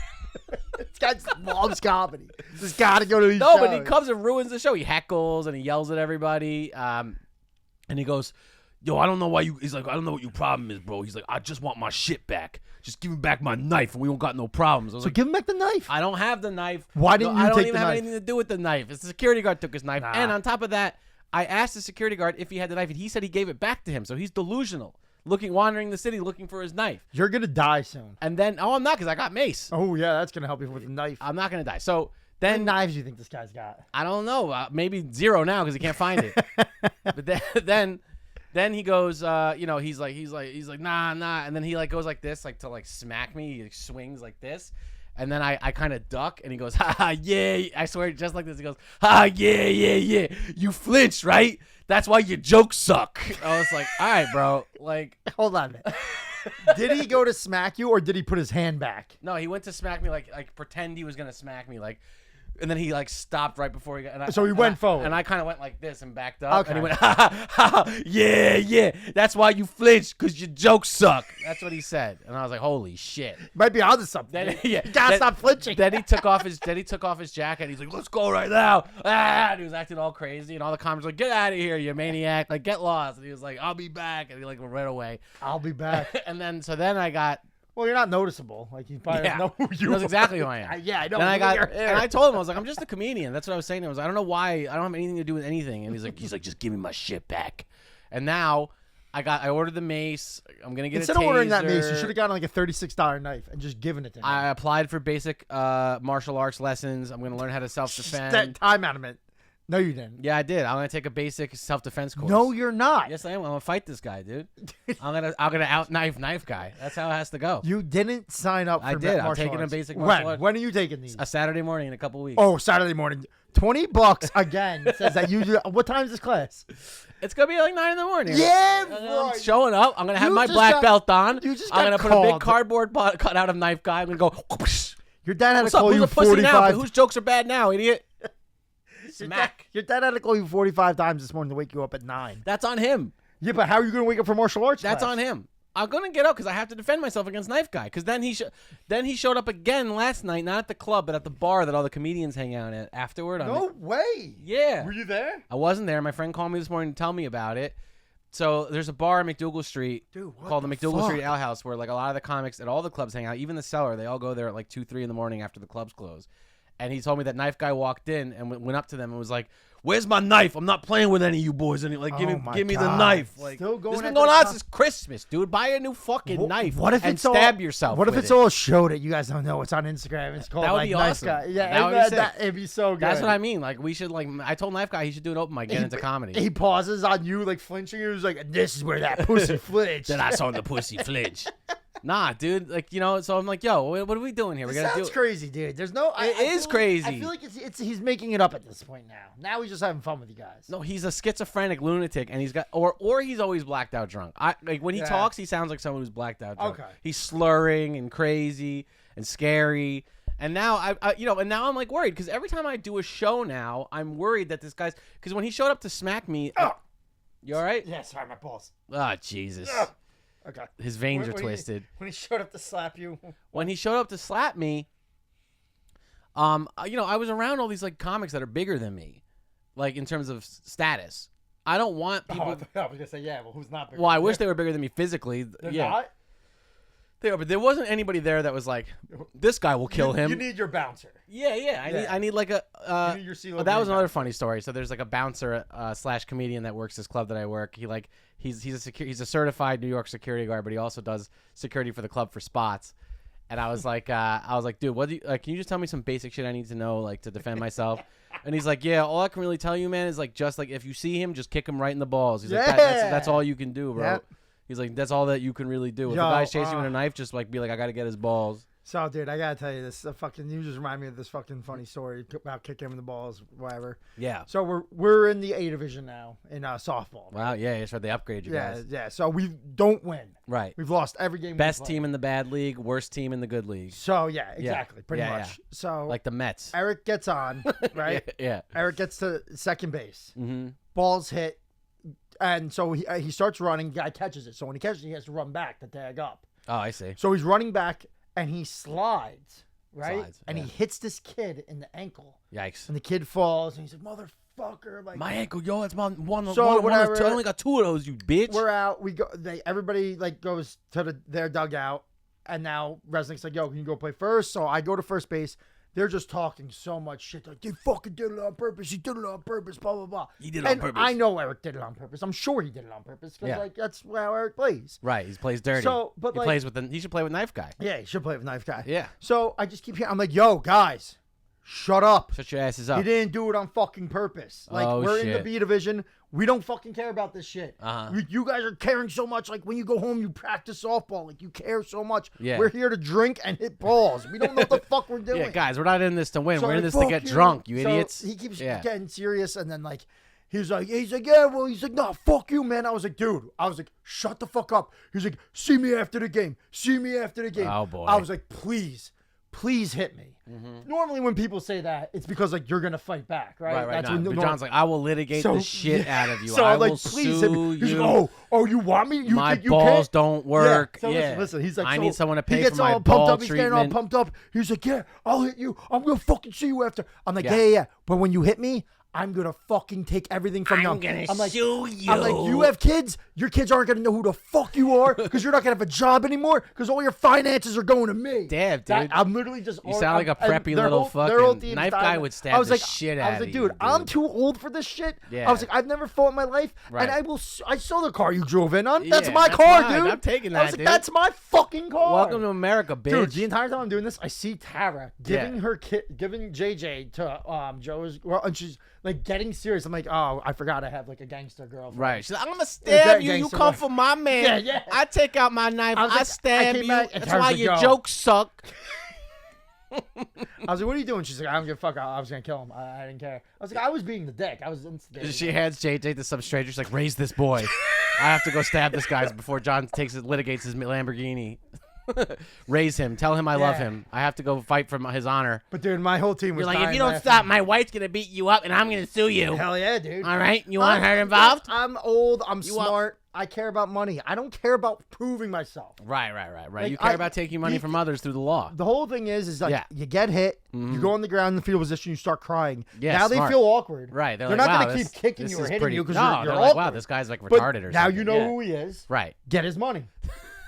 This guy just loves comedy. This got to go to these No, shows. but he comes and ruins the show. He heckles and he yells at everybody. And he goes, "Yo, I don't know why you." He's like, "I don't know what your problem is, bro." He's like, "I just want my shit back. Just give me back my knife, and we don't got no problems." I was So like, give him back the knife. "I don't have the knife. Why didn't you I don't take even the have knife? anything to do with the knife. It's the security guard took his knife, Nah. and on top of that, I asked the security guard if he had the knife, and he said he gave it back to him. So he's delusional, wandering the city looking for his knife. You're gonna die soon. And then, I'm not, because I got mace. Oh yeah, that's gonna help you with a knife. I'm not gonna die. So How many then, knives do you think this guy's got? I don't know, maybe 0 now because he can't find it. But then he goes, he's like, nah, and then he like goes like this, like to like smack me. He like, swings like this. And then I kind of duck, and he goes, ha, yeah. I swear, just like this. He goes, ha, yeah. You flinched, right? That's why your jokes suck. I was like, all right, bro. Like, Hold on a minute. Did he go to smack you, or did he put his hand back? no, he went to smack me, like pretend he was gonna smack me, like. And then he like stopped right before he got. So he went forward. and I kind of went like this and backed up. Okay. And he went, ha, yeah. That's why you flinched, because your jokes suck. That's what he said. And I was like, holy shit. Might be onto something. Then, yeah, You gotta stop flinching. Then he took off his jacket. And he's like, let's go right now. And he was acting all crazy. And all the comics were like, get out of here, you maniac. Like, get lost. And he was like, I'll be back. And he like ran away. I'll be back. And then I got. Well, you're not noticeable. Like you probably Yeah, know who he you knows are. exactly who I am. Yeah, I know. And I Look at got, your hair. and I told him, I was like, I'm just a comedian. That's what I was saying to him. I was like, I don't know why. I don't have anything to do with anything. And he's like, just give me my shit back. And now I ordered the mace. I'm gonna get Instead a taser. of ordering that mace, you should have gotten like a $36 knife and just given it to him. I applied for basic martial arts lessons. I'm gonna learn how to self-defend. Time out of it. No, you didn't. Yeah, I did. I'm gonna take a basic self-defense course. No, you're not. Yes, I am. I'm gonna fight this guy, dude. I'm gonna out knife guy. That's how it has to go. You didn't sign up for I did. I'm martial taking a arts. basic martial arts. When are you taking these? A Saturday morning in a couple weeks. Oh, Saturday morning. $20 again says that you do. What time is this class? It's gonna be like 9 in the morning. Yeah, I'm right. showing up. I'm gonna have You my just black got- belt on. you just I'm got gonna put a big called. cardboard cut out of knife guy. I'm gonna go. Whoosh. Your dad had What's to up? call Who's you a pussy now? 45. Whose jokes are bad now, idiot? Smack. Your dad had to call you 45 times this morning to wake you up at 9. That's on him. Yeah, but how are you going to wake up for martial arts That's class? on him. I'm gonna get up because I have to defend myself against knife guy. Because then he showed up again last night, not at the club, but at the bar that all the comedians hang out at afterward. No way. Yeah. Were you there? I wasn't there. My friend called me this morning to tell me about it. So there's a bar on McDougal Street Dude, what called the the McDougal fuck? Street Ale House where like a lot of the comics at all the clubs hang out. Even the Cellar, they all go there at like 2, 3 in the morning after the clubs close. And he told me that knife guy walked in and went up to them and was like, "Where's my knife? I'm not playing with any of you boys." And he like, Oh my give me the God. knife." Like, Still going this has at been going the on top. since Christmas, dude. Buy a new fucking knife. What if and it's stab all, yourself? What if with it's it. all a show that you guys don't know? It's on Instagram. It's called That would like be Knife awesome. Guy. Yeah, That would be sick. it'd be so good. That's what I mean. Like we should like. I told knife guy he should do an open mic, get into comedy. He pauses on you like flinching. He was like, "This is where that pussy flinched." Then I saw the pussy flinch. Nah, dude. Like so I'm like, yo, what are we doing here? We This gotta sounds do. crazy, dude. There's no. It I is feel crazy. Like, I feel like it's he's making it up at this point now. Now he's just having fun with you guys. No, he's a schizophrenic lunatic, and he's got or he's always blacked out drunk. Like when he Yeah. talks, he sounds like someone who's blacked out drunk. Okay. He's slurring and crazy and scary. And now and now I'm like worried because every time I do a show now, I'm worried that this guy's because when he showed up to smack me, you all right? Yeah, sorry, my balls. Oh Jesus, Okay. his veins are When he- twisted. When he showed up to slap you. When he showed up to slap me, I was around all these like comics that are bigger than me, like in terms of status. I don't want people. I was gonna say yeah. Well, who's not bigger? Well, I wish they were bigger than me physically. They're yeah, not? they are, but there wasn't anybody there that was like, this guy will kill him. You need your bouncer. Yeah. I need like a. You need your CeeLo That was Green another bouncer. funny story. So there's like a bouncer / comedian that works this club that I work. He's a certified New York security guard, but he also does security for the club for spots. And I was like, dude, what do you can you just tell me some basic shit I need to know like to defend myself? And he's like, yeah, all I can really tell you, man, is like just like if you see him, just kick him right in the balls. He's like, that's all you can do, bro. Yeah. He's like, that's all that you can really do. If Yo, the guy's chasing you with a knife, just like be like, I gotta get his balls. So, dude, I gotta tell you this. You just remind me of this fucking funny story about kicking him in the balls, whatever. Yeah. So we're in the A division now in softball. Wow. Yeah. That's right. They upgrade you guys. Yeah. So we don't win. Right. We've lost every game. Best we played. team in the bad league, worst team in the good league. So yeah, exactly, pretty Yeah, much. So Like the Mets. Eric gets on, right? Yeah. Eric gets to second base. Mm-hmm. Balls hit, and so he starts running. Guy catches it. So when he catches it, he has to run back to tag up. Oh, I see. So he's running back, and he slides, right? Slides, and yeah. he hits this kid in the ankle, Yikes. and the kid falls, and he's like, "Motherfucker!" Like, My ankle, yo, it's one of So, one of whatever. two. I only got 2 of those, you bitch. we're out. We go. Everybody like goes to their dugout, and now Resnick's like, "Yo, can you go play first?" So I go to first base. they're just talking so much shit. Like, they fucking did it on purpose. He did it on purpose, blah, blah, blah. He did it on purpose. I know Eric did it on purpose. I'm sure he did it on purpose because, like, that's how Eric plays. Right. He plays dirty. So, but, he like, plays with he should play with Knife Guy. Yeah, he should play with Knife Guy. Yeah. So I just keep hearing, I'm like, yo, guys, shut up. Shut your asses up. He didn't do it on fucking purpose. Like, we're in the B division. We don't fucking care about this shit. You guys are caring so much. Like, when you go home, you practice softball. Like, you care so much. Yeah. We're here to drink and hit balls. We don't know what the fuck we're doing. Yeah, guys, we're not in this to win. So, we're in like, this to fuck get drunk, you So idiots. he keeps Yeah. getting serious, and then, like, he's like, yeah, well, he's like, no, fuck you, man. I was like, dude, shut the fuck up. He's like, see me after the game. See me after the game. Oh, boy. I was like, please hit me. Normally when people say that, it's because, like, you're going to fight back, right? Right. That's No, when but John's like, I will litigate the shit out of you. So I I'm like, will please hit sue me. He's you. like, oh, you want me? You My think you balls can't? don't work. So listen. He's like, I so need someone to he pay gets for my all ball pumped up. He's getting all treatment. pumped up. He's like, yeah, I'll hit you. I'm going to fucking see you after. I'm like, Yeah. yeah. But when you hit me, I'm going to fucking take everything from you. I'm gonna like, sue you. I'm like, you have kids? Your kids aren't going to know who the fuck you are because you're not going to have a job anymore because all your finances are going to me. Damn, dude. I'm literally just... You sound like a preppy their little whole- their whole fucking team's Knife dying. Guy would stab I was the like, shit I out was like, of dude, you, I'm dude. too old for this shit. Yeah. I was like, I've never fought in my life, Right. and I saw the car you drove in on. That's Yeah, my that's car, mine. dude. I'm taking I was that, like, dude. that's my fucking car. Welcome to America, bitch. Dude, the entire time I'm doing this, I see Tara giving Yeah. her giving JJ to Joe's, and she's like getting serious. I'm like, oh, I forgot I have like a gangster girlfriend. Right. She's like, I'm going to that stab you. You gangster come one? for my man. Yeah, yeah. I take out my knife. I was I like, I stab came you. back and That's Tara's why like, your yo. jokes suck. I was like, what are you doing? She's like, I don't give a fuck. I was gonna kill him. I didn't care. I was like, I was being the dick. I was instigating. She hands JJ to some stranger. She's like, raise this boy. I have to go stab this guy before John litigates his Lamborghini. Raise him. Tell him I love Yeah. him. I have to go fight for his honor. But dude, my whole team was You're like, dying if you don't laughing. stop, my wife's gonna beat you up, and I'm gonna sue you. Hell yeah, dude. All right, you want her involved? I'm old. I'm You smart. I care about money. I don't care about proving myself. Right. Like, You care I- about taking money he- from others through the law. The whole thing is like Yeah. you get hit, you go on the ground in the fetal position, you start crying. Yeah, now smart. they feel awkward. Right. They're They're like, not wow, gonna this, keep kicking this you or is hitting pretty, you because no, you're they're like, awkward. wow, this guy's like But retarded or now something. you know Yeah. who he is. Right. Get his money.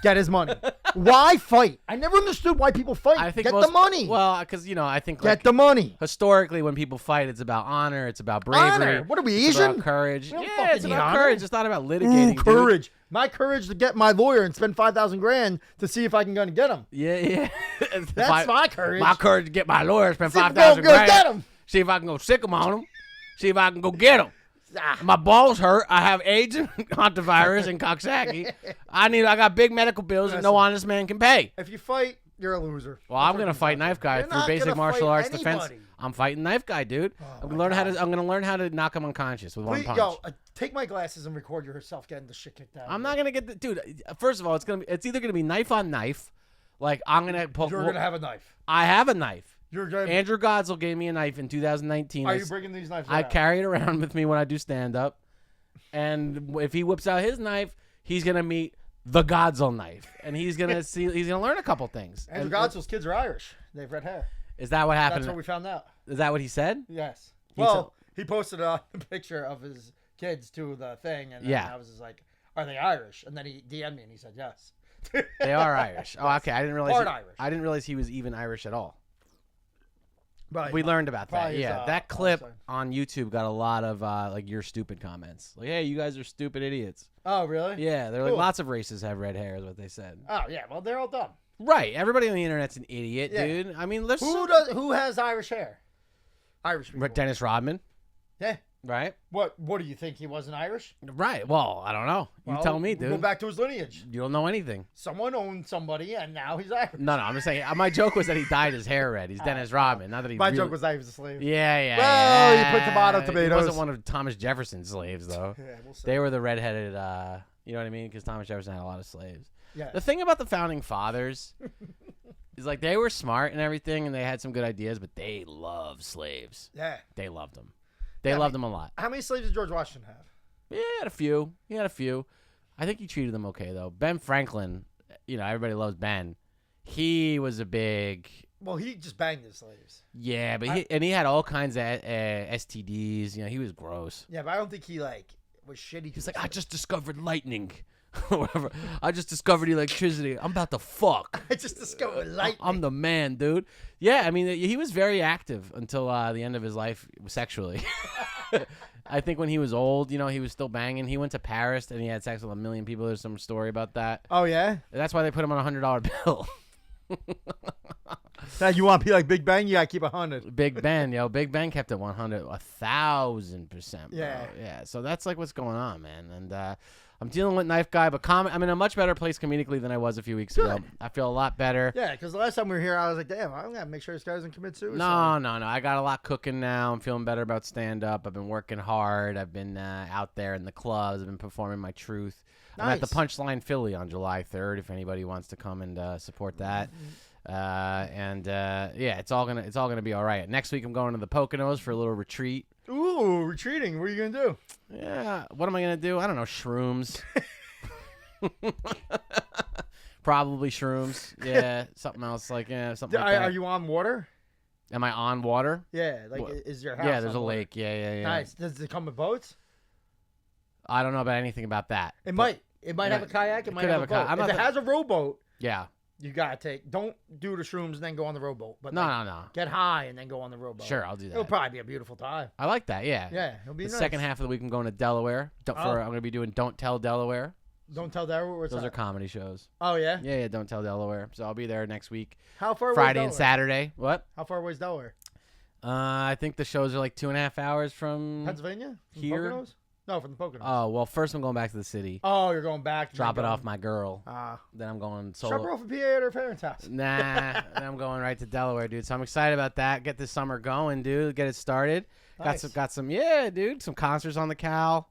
Get his money. Why fight? I never understood why people fight. I think Get most, the money. Well, because I think Get like, the money. historically when people fight, it's about honor, it's about bravery. Honor? What are we, it's Asian? about courage. We don't Yeah, fucking it's need about honor. courage. It's not about Ooh, litigating. dude. courage. My courage to get my lawyer and spend 5,000 grand to see if I can go and get him. Yeah. That's my courage. My courage to get my lawyer, spend See if I can 5,000 go get grand. him. See if I can go sick him on him. See if I can go get him. Ah. My balls hurt. I have AIDS and hantavirus and Coxsackie. I got big medical bills that no Listen. honest man can pay. If you fight, you're a loser. Well, I'm gonna fight Knife Guy You're through not basic gonna martial fight arts defense. anybody. I'm fighting Knife Guy, dude. I'm gonna learn how to knock him unconscious with one Please, punch. take my glasses and record yourself getting the shit kicked out. of I'm you. not gonna get the dude. First of all, it's either gonna be knife on knife, like I'm gonna pull. You're gonna have a knife. I have a knife. You're gonna. Andrew Godsell gave me a knife in 2019. Are you bringing these knives? I out? carry it around with me when I do stand up, and if he whips out his knife, he's gonna meet the Godzilla knife, and he's gonna see. He's gonna learn a couple things. Andrew And- Godsell's kids are Irish. They have red hair. Is that what happened? That's what we found out. Is that what he said? Yes. He Well, he posted a picture of his kids to the thing, and then Yeah. I was just like, "Are they Irish?" And then he DM'd me, and he said, "Yes." They are Irish. Oh, okay. I didn't realize. Part Irish. I didn't realize he was even Irish at all. But We learned about that. Probably Yeah, is, that clip also- on YouTube got a lot of like "you're stupid" comments. Like, "Hey, you guys are stupid idiots." Oh, really? Yeah, they're like Cool. lots of races have red hair, is what they said. Oh, yeah. Well, they're all dumb. Right. Everybody on the internet's an idiot, Yeah. dude. I mean, there's Who has Irish hair? Irish people. Dennis Rodman, Yeah. right? What do you think he wasn't Irish? Right. Well, I don't know. You Well, tell me, Go dude. back to his lineage. You don't know anything. Someone owned somebody, and now he's Irish. No, I'm just saying. My joke was that he dyed his hair red. He's Dennis Rodman, not that he. My really- joke was that he was a slave. Yeah. Well, yeah. you put tomato, He tomatoes. wasn't one of Thomas Jefferson's slaves, though. Yeah, we'll see. They were the redheaded. You know what I mean? Because Thomas Jefferson had a lot of slaves. Yeah. The thing about the founding fathers is like they were smart and everything, and they had some good ideas, but they loved slaves. Yeah. They loved them. They loved them a lot. How many slaves did George Washington have? Yeah, he had a few. I think he treated them okay though. Ben Franklin, everybody loves Ben. He was a big. Well, he just banged his slaves. Yeah, but he had all kinds of STDs. He was gross. Yeah, but I don't think he was shitty. He's like, I just discovered lightning. Whatever. I just discovered electricity. I'm about to fuck. I just discovered lightning. I'm the man, dude. Yeah, I mean, he was very active until the end of his life sexually. I think when he was old, you know, he was still banging. He went to Paris and he had sex with 1 million people. There's some story about that. Oh, yeah? That's why they put him on a $100 bill. Now, you want to be like Big Bang? You got to keep 100. Big Ben, yo. Big Ben kept it 1,000%. Bro. Yeah. Yeah. So that's like what's going on, man. And I'm dealing with Knife Guy, but I'm in a much better place comedically than I was a few weeks ago. I feel a lot better. Yeah, because the last time we were here, I was like, damn, I'm going to make sure this guy doesn't commit suicide. No. I got a lot cooking now. I'm feeling better about stand-up. I've been working hard. I've been out there in the clubs. I've been performing my truth. I'm at the Punchline Philly on July 3rd if anybody wants to come and support that. Yeah, it's all gonna be all right. Next week I'm going to the Poconos for a little retreat. Ooh, retreating. What are you going to do? Yeah, what am I gonna do? I don't know. Shrooms. Probably shrooms. Yeah, something else like something like that. Are you on water? Am I on water? Yeah, like What? is your house? Yeah, there's on a water? lake. Yeah. Nice. Does it come with boats? I don't know about anything about that. It might. It might have a kayak. It might could have have a a boat. kayak. If it has a rowboat, Yeah. you gotta take. Don't do the shrooms and then go on the rowboat. But No. get high and then go on the rowboat. Sure, I'll do It'll that. probably be a beautiful time. I like that. Yeah. Yeah, it'll be The nice. second half of the week, I'm going to Delaware. I'm going to be doing Don't Tell Delaware. Don't tell Darryl what's Those that? are comedy shows. Oh yeah. Yeah, Don't Tell Delaware. So I'll be there next week, How far? Friday away and is Delaware? Saturday. What? How far away is Delaware? I think the shows are like 2.5 hours from Pennsylvania? From the here? Poconos? No, from the Poconos. Oh, well, first I'm going back to the city. Oh, you're going back. and Drop then it going- off my girl. Ah. Then I'm going Drop her solo. off in PA at her parents' house. Nah, then I'm going right to Delaware, dude. So I'm excited about that. Get this summer going, dude. Get it started. Nice. Got some, yeah, dude. Some concerts on the Cal.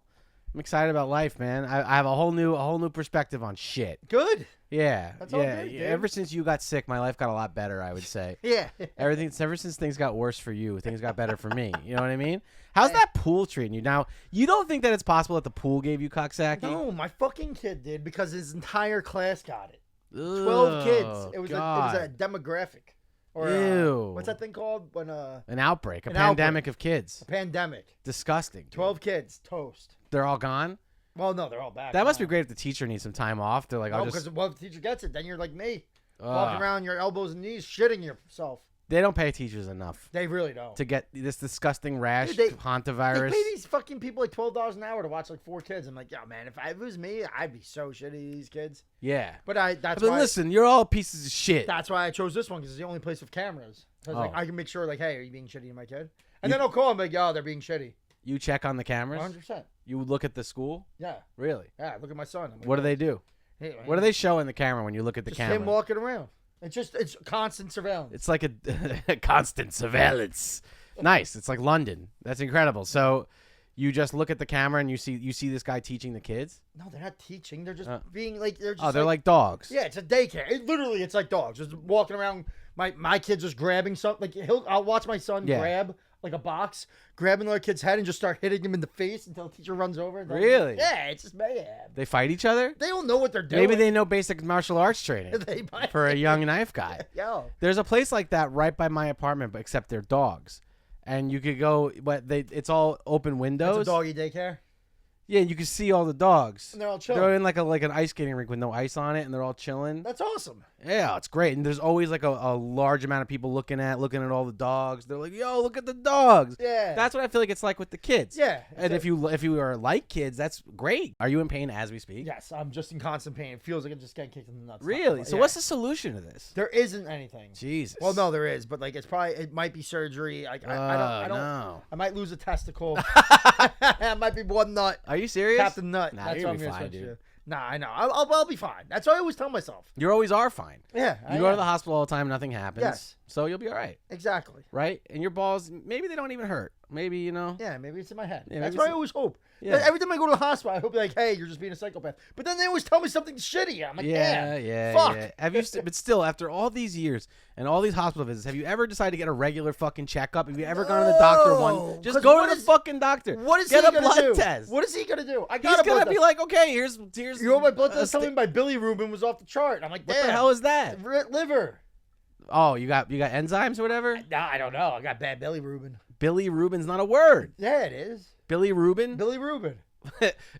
I'm excited about life, man. I have a whole new perspective on shit. Good. Yeah, That's all yeah. good, dude. Ever since you got sick, my life got a lot better. I would say. Yeah. Ever since things got worse for you, things got better for me. You know what I mean? How's that pool treating you? Now, you don't think that it's possible that the pool gave you cocksacky? No, my fucking kid did because his entire class got it. 12 kids. It was a demographic. Or Ew. what's that thing called when an outbreak, a An pandemic outbreak. of kids. a pandemic? Disgusting. dude. 12 kids toast. They're all gone. Well, no, they're all back. That must be now. great if the teacher needs some time off. They're like, No, I'll because just. well, if the teacher gets it, then you're like me, walking Ugh. around your elbows and knees, shitting yourself. They don't pay teachers enough They really don't. to get this disgusting rash, Dude, they hantavirus. pay these fucking people like $12 an hour to watch like 4 kids. I'm like, yeah, man, if it was me, I'd be so shitty to these kids. Yeah. But that's But why. listen, you're all pieces of shit. That's why I chose this one because it's the only place with cameras. Because like, Oh. I can make sure, like, hey, are you being shitty to my kid? And then I'll call them like, yo, they're being shitty. You check on the cameras. 100%. You look at the school. Yeah. Really? Yeah. Look at my son. I'm like, What do they do? Hey, What do they show in the camera when you look at the Just camera? him walking around. It's constant surveillance. It's like a constant surveillance. Nice. It's like London. That's incredible. So you just look at the camera and you see this guy teaching the kids. No, they're not teaching. They're just being like they're just. Oh, they're like dogs. Yeah, it's a daycare. Literally, it's like dogs just walking around. My kid's just grabbing something. Like I'll watch my son Yeah. grab like a box, grab another kid's head, and just start hitting him in the face until the teacher runs over. Really? Yeah, it's just mayhem. They fight each other. They don't know what they're doing. Maybe they know basic martial arts training They might. for a young knife guy. Yo. There's a place like that right by my apartment, but except they're dogs, and you could go. But it's all open windows. It's a doggy daycare. Yeah, you can see all the dogs. And they're all chilling. They're in like an ice skating rink with no ice on it, and they're all chilling. That's awesome. Yeah, it's great. And there's always like a large amount of people looking at all the dogs. They're like, yo, look at the dogs. Yeah. That's what I feel like it's like with the kids. Yeah. And if you are like kids, that's great. Are you in pain as we speak? Yes, I'm just in constant pain. It feels like I'm just getting kicked in the nuts. Really? So Yeah. what's the solution to this? There isn't anything. Jesus. Well, no, there is, but like it might be surgery. Like I don't. No. I might lose a testicle. I might be one nut. Are you serious? Captain Nut. Nah, That's you're what I'm gonna be gonna fine, switch dude. to. Nah, I know. I'll be fine. That's what I always tell myself. You always are fine. Yeah. You go to the hospital all the time, nothing happens. Yes. So you'll be all right, Exactly. right? And your balls, maybe they don't even hurt. Maybe, Yeah, maybe it's in my head. Yeah, That's maybe what I it's- always hope. Yeah. Every time I go to the hospital, I hope like, hey, you're just being a psychopath. But then they always tell me something shitty. I'm like, Yeah. fuck. Have you? But still, after all these years and all these hospital visits, have you ever decided to get a regular fucking checkup? Have you ever gone to the doctor No, once? Just 'cause go what to the is- fucking doctor. What is get he a gonna blood do? test? What is he gonna do? I He's got a blood gonna be test. like, okay, here's. You know, my blood a test sta- told me my bilirubin was off the chart. I'm like, What damn. the hell is that? Liver. Oh, you got enzymes or whatever. Nah, I don't know. I got bad bilirubin. Billy Rubin's not a word. Yeah, it is. Billy Rubin. Billy Rubin.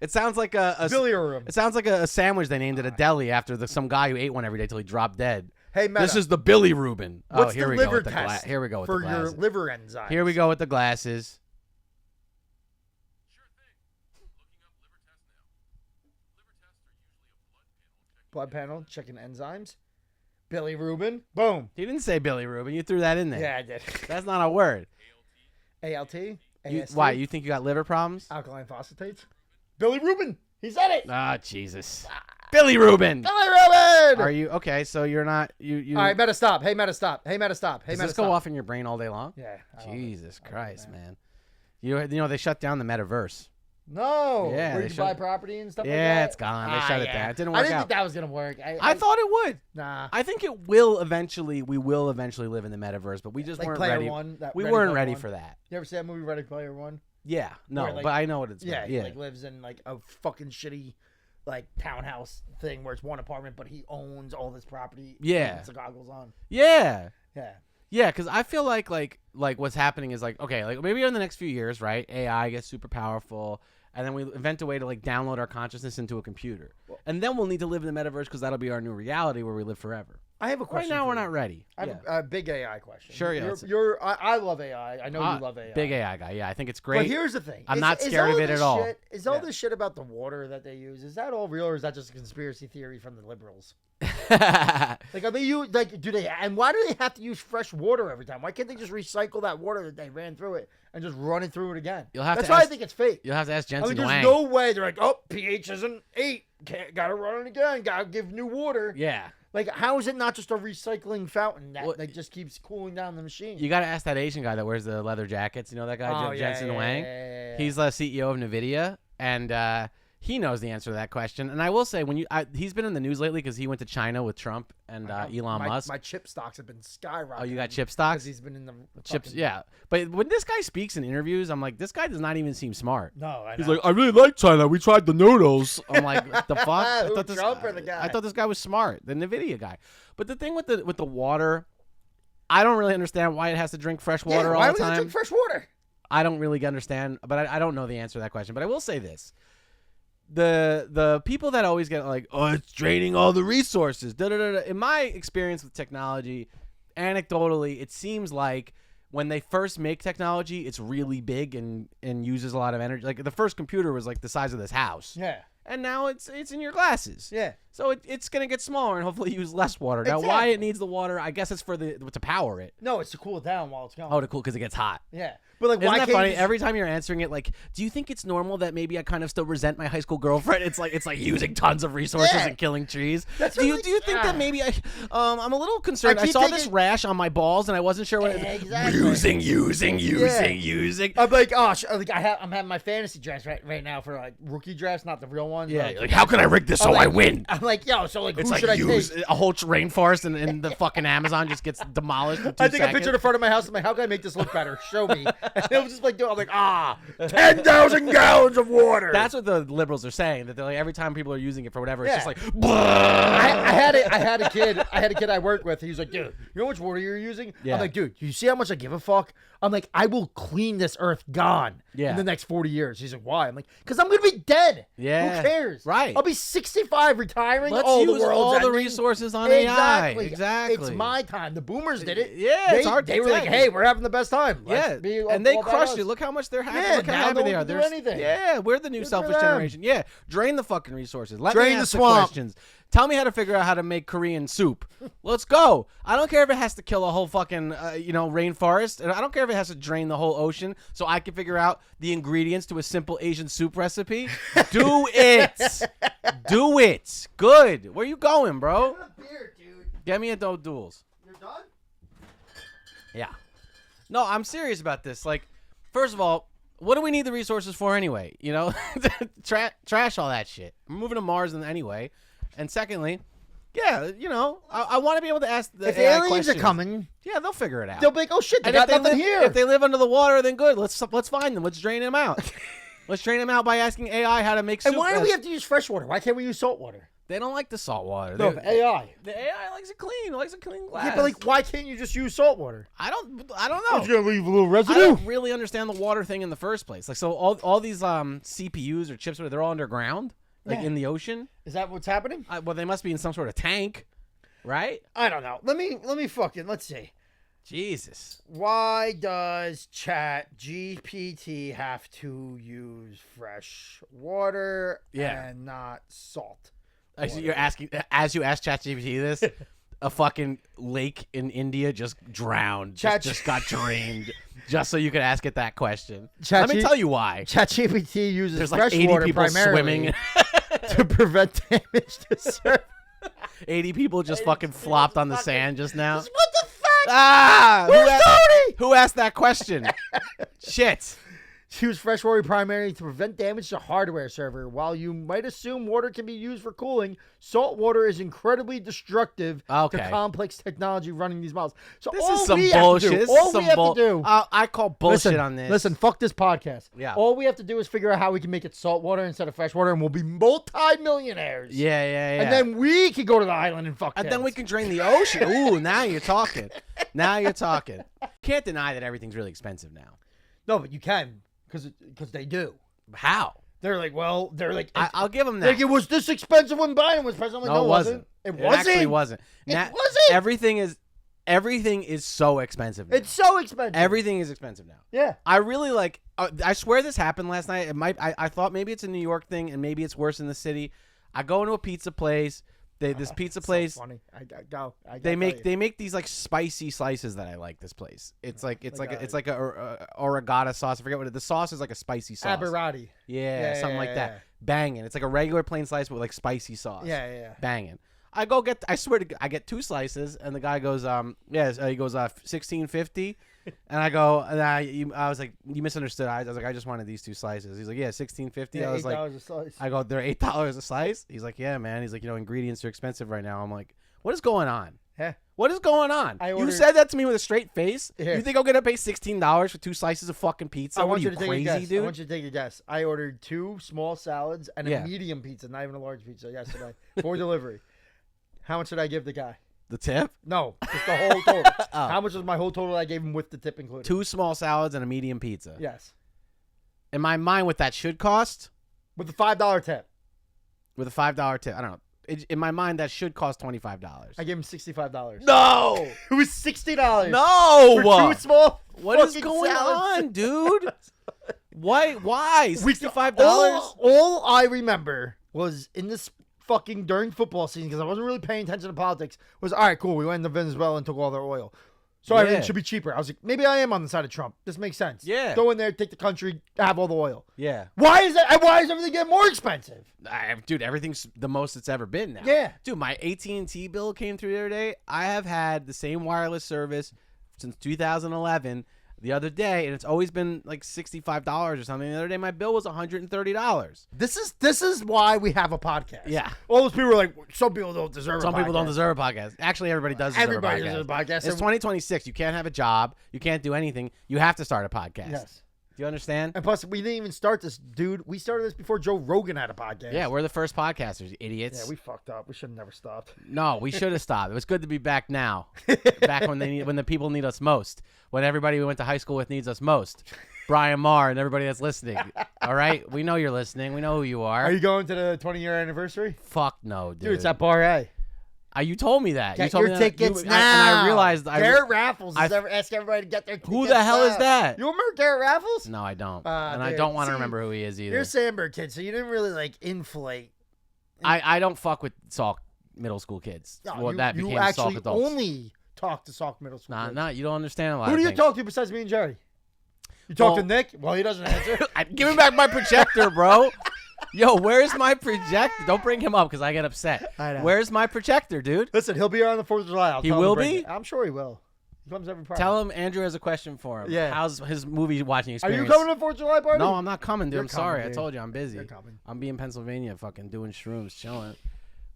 It sounds like a Billiard. It sounds like a sandwich they named at a deli after some guy who ate one every day till he dropped dead. Hey, Meta, This is the Billy Reuben. what's here the we liver go with the test Here we go with for the your glasses. liver enzymes? Here we go with the glasses. Blood panel, checking enzymes. Billy Reuben. Boom. You didn't say Billy Reuben. You threw that in there. Yeah, I did. That's not a word. ALT. You, AST, why? You think you got liver problems? alkaline phosphatates. Billy Reuben. He said it. Ah, Jesus. Billy Reuben. Billy Reuben. Are you okay? So you're not you. All right, Meta, stop. Hey, Meta, stop. Hey, Meta, stop. Hey, Does Meta, this stop. go off in your brain all day long? Yeah. I love it. Jesus I love it, Christ, man. You know they shut down the metaverse. No. Yeah, Where they you buy shut- property and stuff like that. Yeah, it's gone. They shut it down. It didn't work I didn't out. think that was gonna work. I thought it would. Nah. I think it will eventually. We will eventually live in the metaverse, but we just Like weren't Player ready. One. That We Ready weren't Player ready One. for that. You ever see that movie Ready Player One? Yeah, no, Where, like- but I know what it's Yeah. about. He Yeah, like lives in like a fucking shitty like townhouse thing where it's one apartment, but he owns all this property. Yeah. With the goggles on. yeah, Yeah. yeah. Because I feel like what's happening is like okay, like maybe in the next few years, right? AI gets super powerful. And then we invent a way to like download our consciousness into a computer, and then we'll need to live in the metaverse because that'll be our new reality where we live forever. I have a Right question. now, for we're you. not ready. I have a big AI question. Sure, yeah, I love AI. I know you love AI. Big AI guy. Yeah, I think it's great. But here's the thing. I'm not scared of it at all. Is all Yeah. this shit about the water that they use? Is that all real, or is that just a conspiracy theory from the liberals? Like, are they do they? And why do they have to use fresh water every time? Why can't they just recycle that water that they ran through it and just run it through it again? You'll have That's to why I ask- think it's fake. You'll have to ask I Jensen mean, there's Wang. no way they're like, oh, pH isn't 8. Gotta run it again. Gotta give new water. Yeah. Like, how is it not just a recycling fountain that Well, like just keeps cooling down the machine? You got to ask that Asian guy that wears the leather jackets. You know that guy, Oh, yeah, Jensen yeah, Wang? yeah. He's the CEO of NVIDIA, and he knows the answer to that question. And I will say, he's been in the news lately because he went to China with Trump and Elon Musk. My chip stocks have been skyrocketing. Oh, you got chip stocks? Because he's been in the Chips, fucking- yeah. But when this guy speaks in interviews, I'm like, this guy does not even seem smart. No, I He's know. like, I really like China. We tried the noodles. I'm like, what the fuck? I Who, thought this Trump or the guy? I thought this guy was smart, the NVIDIA guy. But the thing with the water, I don't really understand why it has to drink fresh water why all would the they time. drink fresh water? I don't really understand, but I don't know the answer to that question. But I will say this. The people that always get like, oh, it's draining all the resources. Da, da, da, da. In my experience with technology, anecdotally, it seems like when they first make technology, it's really big and uses a lot of energy. Like the first computer was like the size of this house. Yeah. And now it's in your glasses. Yeah. So it's going to get smaller and hopefully use less water. Now, why Exactly. it needs the water, I guess it's for to power it. No, it's to cool it down while it's going. Oh, to cool, because it gets hot. Yeah. But like, Isn't why that can't funny? you just- Every time you're answering it, like, do you think it's normal that maybe I kind of still resent my high school girlfriend? It's like using tons of resources Yeah. and killing trees. That's Do you really- think that maybe I'm a little concerned? I I keep saw this thinking- rash on my balls and I wasn't sure what. Exactly. Using. I'm like, oh, like I'm having my fantasy drafts right now for like rookie drafts, not the real ones. Yeah, but, you're like, how can I rig this so I'm I like- win? I'm like, yo, so like, It's who like should I use take? a whole rainforest and the fucking Amazon just gets demolished. In 2 I think I seconds. pictured in front of my house. I'm like, how can I make this look better? Show me. And it was just like, I'm like, 10,000 gallons of water. That's what the liberals are saying. That they're like every time people are using it for whatever, it's Yeah. just like. I had a kid I worked with. He was like, dude, you know how much water you're using? Yeah. I'm like, dude, you see how much I give a fuck? I'm like, I will clean this earth gone Yeah. in the next 40 years. He's like, why? I'm like, because I'm going to be dead. Yeah. Who cares? Right. I'll be 65 retiring. Let's the use world's all the ending. resources on AI. Exactly. Exactly. It's my time. The boomers did it. Yeah, They, it's our- they were like, exactly. hey, we're having the best time. Let's Yeah, be and they all about crushed us. it. Look how much they're happy. Yeah, Look how now happy no they one are. can do anything. Yeah, we're the new Good for selfish them. generation. Yeah, drain the fucking resources. Let Drain me the ask swamp. questions. Tell me how to figure out how to make Korean soup. Let's go. I don't care if it has to kill a whole fucking rainforest. And I don't care if it has to drain the whole ocean so I can figure out the ingredients to a simple Asian soup recipe. Do it. Do it. Good. Where you going, bro? Beer, dude. Get me a dope duels. You're done? Yeah. No, I'm serious about this. Like, first of all, what do we need the resources for anyway? You know, trash all that shit. We're moving to Mars anyway. And secondly, yeah, I want to be able to ask the If AI aliens questions. are coming, Yeah, they'll figure it out. they'll be like, oh shit, they and got if nothing live, here. If they live under the water, then good. Let's find them. Let's drain them out. Let's drain them out by asking AI how to make soup. And why do we have to use fresh water? Why can't we use salt water? They don't like the salt water. No, the AI. The AI likes it clean. It likes a clean glass. Yeah, but like, why can't you just use salt water? I don't know. It's gonna leave a little I residue. don't really understand the water thing in the first place. Like, so all these CPUs or chips, they're all underground, like in the ocean. Is that what's happening? Well, they must be in some sort of tank, right? I don't know. Let me let's see. Jesus. Why does Chat GPT have to use fresh water and not salt? Actually, you're asking as you ask ChatGPT this. A fucking lake in India just drowned. Just got drained. Just so you could ask it that question. Let me tell you why. ChatGPT uses There's fresh like 80 water people primarily swimming. to prevent damage to surface. 80 people just fucking flopped on the sand just now. What the fuck? Ah! Where's Tony? Who asked that question? Shit. Use fresh water primarily to prevent damage to hardware server. While you might assume water can be used for cooling, salt water is incredibly destructive to complex technology running these models. So This all is some we bullshit. Have to do, all we have to do. I call bullshit on this. Listen, fuck this podcast. Yeah. All we have to do is figure out how we can make it salt water instead of fresh water, and we'll be multi-millionaires. Yeah. And then we can go to the island and fuck. And then we can drain the ocean. Ooh, now you're talking. Can't deny that everything's really expensive now. No, but you can. Because they do. How? They're like, I'll give them that. Like, it was this expensive when Biden was president. No, it wasn't. It wasn't. It actually wasn't. It Now, wasn't. Everything is so expensive now. It's so expensive. Everything is expensive now. Yeah. I really like. I swear this happened last night. It might. I thought maybe it's a New York thing, and maybe it's worse in the city. I go into a pizza place. This pizza place. So funny. I go. They make these like spicy slices that I like. This place. It's like a origata sauce. I forget what the sauce is, like a spicy sauce. Aberrati. Yeah, something like that. Banging. It's like a regular plain slice with like spicy sauce. Yeah. Banging. I go get. I swear to. I get 2 slices, and the guy goes, he goes, $16.50, and I go, I was like, you misunderstood. I was like, I just wanted these 2 slices. He's like, yeah, $16.50. Yeah, I was like, $8 a slice. I go, they're $8 a slice. He's like, yeah, man. He's like, ingredients are expensive right now. I'm like, what is going on? Yeah. What is going on? You said that to me with a straight face. Yeah. You think I'm gonna pay $16 for 2 slices of fucking pizza? I What want are you you to take a crazy, guess. dude? I want you to take a guess. I ordered 2 small salads and Yeah. a medium pizza, not even a large pizza, yesterday for delivery. How much did I give the guy? The tip? No, just the whole total. How much was my whole total I gave him with the tip included? 2 small salads and a medium pizza. Yes. In my mind, what that should cost? With the $5 tip. With a $5 tip. I don't know. In my mind, that should cost $25. I gave him $65. No! It was $60. No! For 2 small What is fucking going salads. on, dude? Why? $65? All I remember was in this fucking during football season, because I wasn't really paying attention to politics, was all right, cool. We went into Venezuela and took all their oil. So everything should be cheaper. I was like, maybe I am on the side of Trump. This makes sense. Yeah. Go in there, take the country, have all the oil. Yeah. Why is everything getting more expensive? Dude, everything's the most it's ever been now. Yeah. Dude, my AT&T bill came through the other day. I have had the same wireless service since 2011 the other day, and it's always been like $65 or something. The other day, my bill was $130. This is why we have a podcast. Yeah. All those people are like, some people don't deserve a podcast. Some people don't deserve a podcast. Actually, everybody does deserve Everybody a podcast. deserves a podcast. It's 2026. You can't have a job. You can't do anything. You have to start a podcast. Yes. Do you understand? And plus, we didn't even start this, dude. We started this before Joe Rogan had a podcast. Yeah, we're the first podcasters, you idiots. Yeah, we fucked up. We should have never stopped. No, we should have stopped. It was good to be back now. Back when when the people need us most. When everybody we went to high school with needs us most. Brian Marr and everybody that's listening. All right? We know you're listening. We know who you are. Are you going to the 20-year anniversary? Fuck no, dude. Dude, it's at Bar A. You told me that. Get you told your me tickets that. now. And I realized. Garrett Raffles is ever ask everybody to get their tickets. Who the hell is that? You remember Garrett Raffles? No, I don't. Dude, I don't want to remember who he is either. You're a Sandberg kid, so you didn't really like inflate. I don't fuck with Salk middle school kids. No, Well, that you became actually Salk adults. only talk to Salk middle school kids. Nah, you don't understand a lot. Who of do you things. talk to besides me and Jerry? You talk to Nick? Well, he doesn't answer. Give me back my projector, bro. Yo, where's my projector? Don't bring him up because I get upset. I know. Where's my projector, dude? Listen, he'll be here on the 4th of July. He will be? I'm sure he will. He comes every Friday. Tell him Andrew has a question for him. Yeah. How's his movie watching Are experience? you coming to the 4th of July party? No, I'm not coming, dude. You're I'm sorry. coming, dude. I told you I'm busy. You're coming. I'm being in Pennsylvania, fucking doing shrooms, chilling,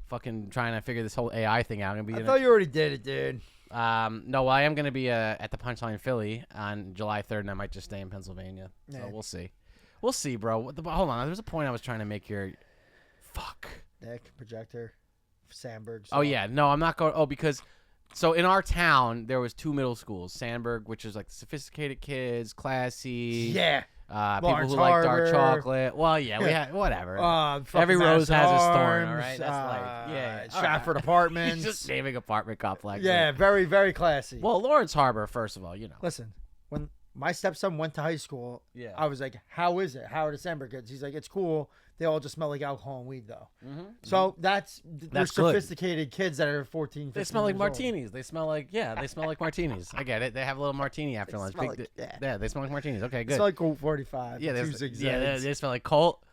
fucking trying to figure this whole AI thing out. I thought you already did it, dude. No, well, I am going to be at the Punchline in Philly on July 3rd, and I might just stay in Pennsylvania. So Yeah. we'll see. We'll see, bro. Hold on. There was a point I was trying to make here. Fuck. Nick, projector, Sandberg. Oh yeah, no, I'm not going. Oh, because so in our town there was 2 middle schools, Sandberg, which is like sophisticated kids, classy. Yeah. People Lawrence who like dark Harbor. chocolate. Well, yeah, we had whatever. Fucking Every rose has its thorn. Arms, All right, that's life. Yeah, all Stratford right. Apartments. He's just naming apartment complexes. Yeah, very, very classy. Well, Lawrence Harbor, first of all, you know. Listen, when my stepson went to high school, Yeah. I was like, "How is it? How are the Sandberg kids?" He's like, "It's cool. They all just smell like alcohol and weed, though." So they're That's good. sophisticated kids that are 14, 15 They smell like years old. martinis. They smell like they smell like martinis. I get it. They have a little martini after lunch. smell like- yeah. They smell like martinis. Okay, It's good. like Colt 45. Yeah, two they zigzags. smell like Colt.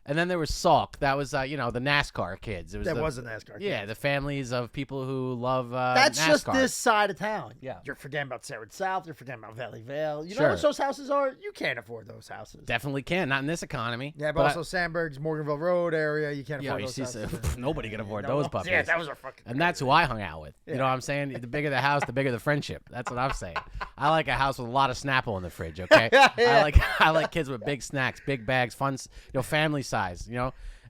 And then there was Salk. That was the NASCAR kids. It was That the, was a NASCAR. Yeah, kid. the families of people who love That's NASCAR. just this side of town. Yeah. You're forgetting about Sarah South. You're forgetting about Valley Vale. You Sure. know what those houses are? You can't afford those houses. Definitely can. Not in this economy. Yeah, but also Sandberg's Morganville Road area. You can't Yeah, afford you those see, houses. nobody can afford No, those no. puppies. Yeah, that was a fucking. And that's who I hung out with. You Yeah. know what I'm saying? The bigger the house, the bigger the friendship. That's what I'm saying. I like a house with a lot of Snapple in the fridge, okay? Yeah. I like kids with big snacks, big bags, fun, family size,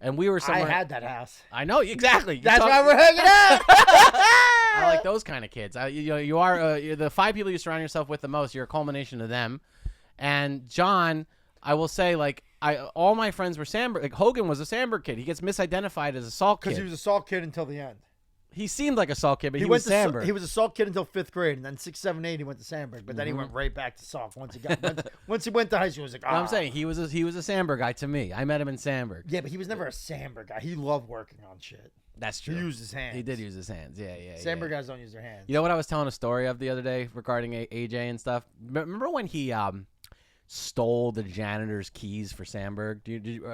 And we were I somewhere. had that house. I know exactly. That's why we're hanging out. I like those kind of kids. You are you're the 5 people you surround yourself with the most. You're a culmination of them. And John, I will say, all my friends were Sandberg. Like Hogan was a Sandberg kid. He gets misidentified as a Salk kid. Because he was a Salt kid until the end. He seemed like a Salk kid, but he went was to Sandberg. He was a Salt kid until 5th grade, and then 6, 7, 8 he went to Sandberg. But then he went right back to Salt once he got once he went to high school. He was like, No, I'm saying he was a Sandberg guy to me. I met him in Sandberg. yeah, but he was never a Sandberg guy. He loved working on shit. That's He true. used his hands. He did use his hands. Yeah. Sandberg guys don't use their hands. You know what I was telling a story of the other day regarding AJ and stuff? Remember when he stole the janitor's keys for Sandberg?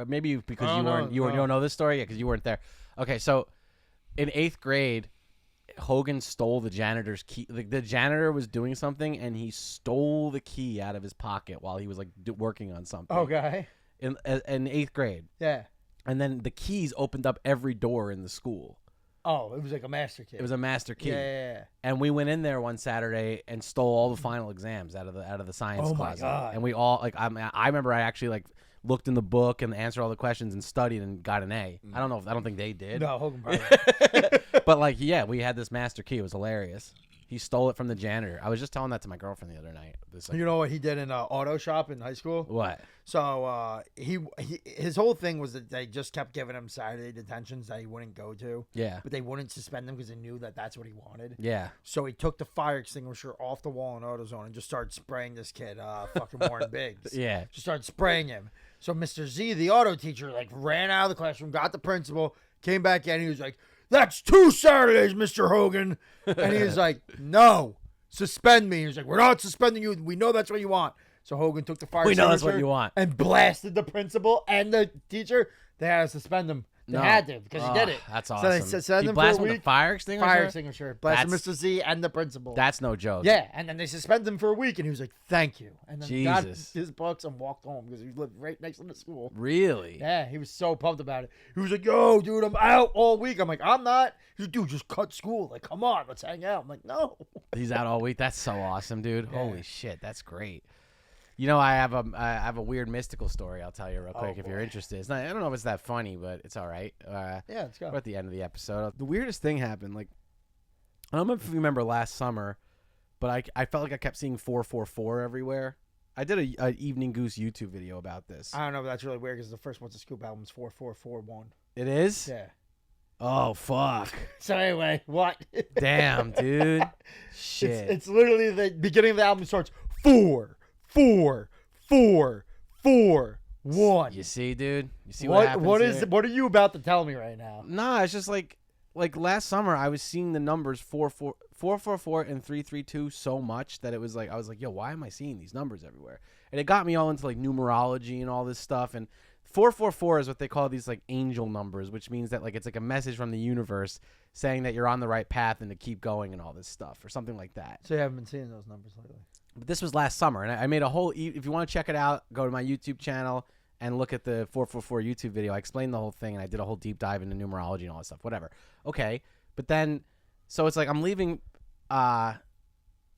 Maybe because you don't know this story? Yeah, because you weren't there. Okay, so in 8th grade, Hogan stole the janitor's key. The janitor was doing something, and he stole the key out of his pocket while he was working on something. Okay. In 8th grade. Yeah. And then the keys opened up every door in the school. Oh, it was like a master kid. It was a master key. Yeah. And we went in there one Saturday and stole all the final exams out of the science Oh my closet. God. And we all I remember I actually looked in the book and answered all the questions and studied and got an A. I don't think they did. No, Hogan probably. But we had this master key. It was hilarious. He stole it from the janitor. I was just telling that to my girlfriend the other night. You know what he did in an auto shop in high school? What? So his whole thing was that they just kept giving him Saturday detentions that he wouldn't go to. Yeah. But they wouldn't suspend him because they knew that that's what he wanted. Yeah. So he took the fire extinguisher off the wall in AutoZone and just started spraying this kid, fucking Warren Biggs. Yeah. Just started spraying him. So Mr. Z, the auto teacher, ran out of the classroom, got the principal, came back in. He was like, "That's 2 Saturdays, Mr. Hogan." And he was like, "No, suspend me." He was like, "We're not suspending you. We know that's what you want." So Hogan took the fire We know that's extinguisher what you want. and blasted the principal and the teacher. They had to suspend him. They had to because he did it. That's So awesome. they suspended He him for a blasted with week. a fire extinguisher? Fire extinguisher. Blasted That's- Mr. Z and the principal. That's no joke. Yeah, and then they suspended him for a week, and he was like, "Thank you," and then got Jesus. his books and walked home because he lived right next to the school. Really? Yeah, he was so pumped about it. He was like, "Yo, dude, I'm out all week." I'm like, "I'm not." He's like, "Dude, just cut school. Like, come on, let's hang out." I'm like, "No." He's out all week. That's so awesome, dude. Yeah. Holy shit, that's great. I have a weird mystical story. I'll tell you real quick if you're boy. interested. It's not. I don't know if it's that funny, but it's all right. Yeah, let's go. We're at the end of the episode. The weirdest thing happened. I don't know if you remember last summer, but I felt like I kept seeing 444 everywhere. I did a Evening Goose YouTube video about this. I don't know, but that's really weird because the first What's a Scoop album is 4441. It is? Yeah. Oh fuck! So anyway, what? Damn, dude. Shit. It's literally the beginning of the album starts 4, 4, 4, 4, 1. You see, dude. You see what happens What here? are you about to tell me right now? Nah, it's just like last summer I was seeing the numbers 444 and 332 so much that it was I was like, yo, why am I seeing these numbers everywhere? And it got me all into numerology and all this stuff. And 444 is what they call these angel numbers, which means that it's a message from the universe saying that you're on the right path and to keep going and all this stuff or something like that. So you haven't been seeing those numbers lately? But this was last summer, and I made a whole. If you want to check it out, go to my YouTube channel and look at the 444 YouTube video. I explained the whole thing, and I did a whole deep dive into numerology and all that stuff. Whatever. Okay, but then, so it's I'm leaving. I'm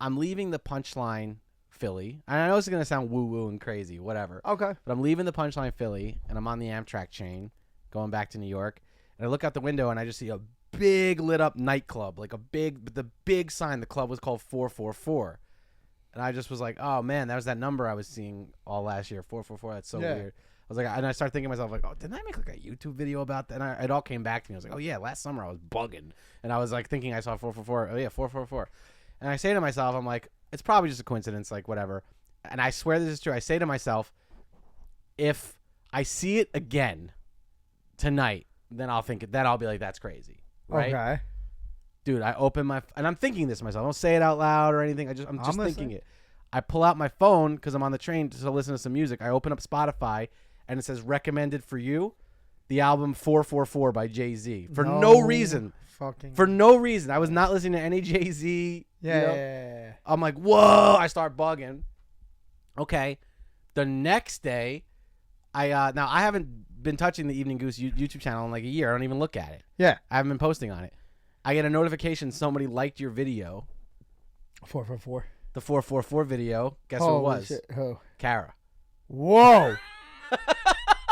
leaving the Punchline Philly. And I know this is gonna sound woo woo and crazy, whatever. Okay. But I'm leaving the Punchline Philly, and I'm on the Amtrak chain, going back to New York. And And I look out the window and I just see a big lit up nightclub, like the big sign. The club was called 444. And I just was like, oh man, that was that number I was seeing all last year. 444. That's so weird. I was like, and I started thinking to myself, like, oh, didn't I make like a YouTube video about that? And it all came back to me. I was like, oh yeah, last summer I was bugging. And I was like thinking I saw 444. Oh yeah, 444. And I say to myself, I'm like, it's probably just a coincidence, like whatever. And I swear this is true. I say to myself, if I see it again tonight, then I'll be like, that's crazy. Right? Okay. Dude, I open and I'm thinking this to myself. I don't say it out loud or anything. I'm just thinking it. I pull out my phone because I'm on the train to listen to some music. I open up Spotify and it says recommended for you, the album 444 by Jay-Z. For no reason. For no reason. I was not listening to any Jay-Z. Yeah. I'm like, whoa, I start bugging. Okay. The next day, now I haven't been touching the Evening Goose YouTube channel in like a year. I don't even look at it. Yeah. I haven't been posting on it. I get a notification somebody liked your video. 444. The 444 video. Guess who it was? Shit. Who? Kara. Whoa.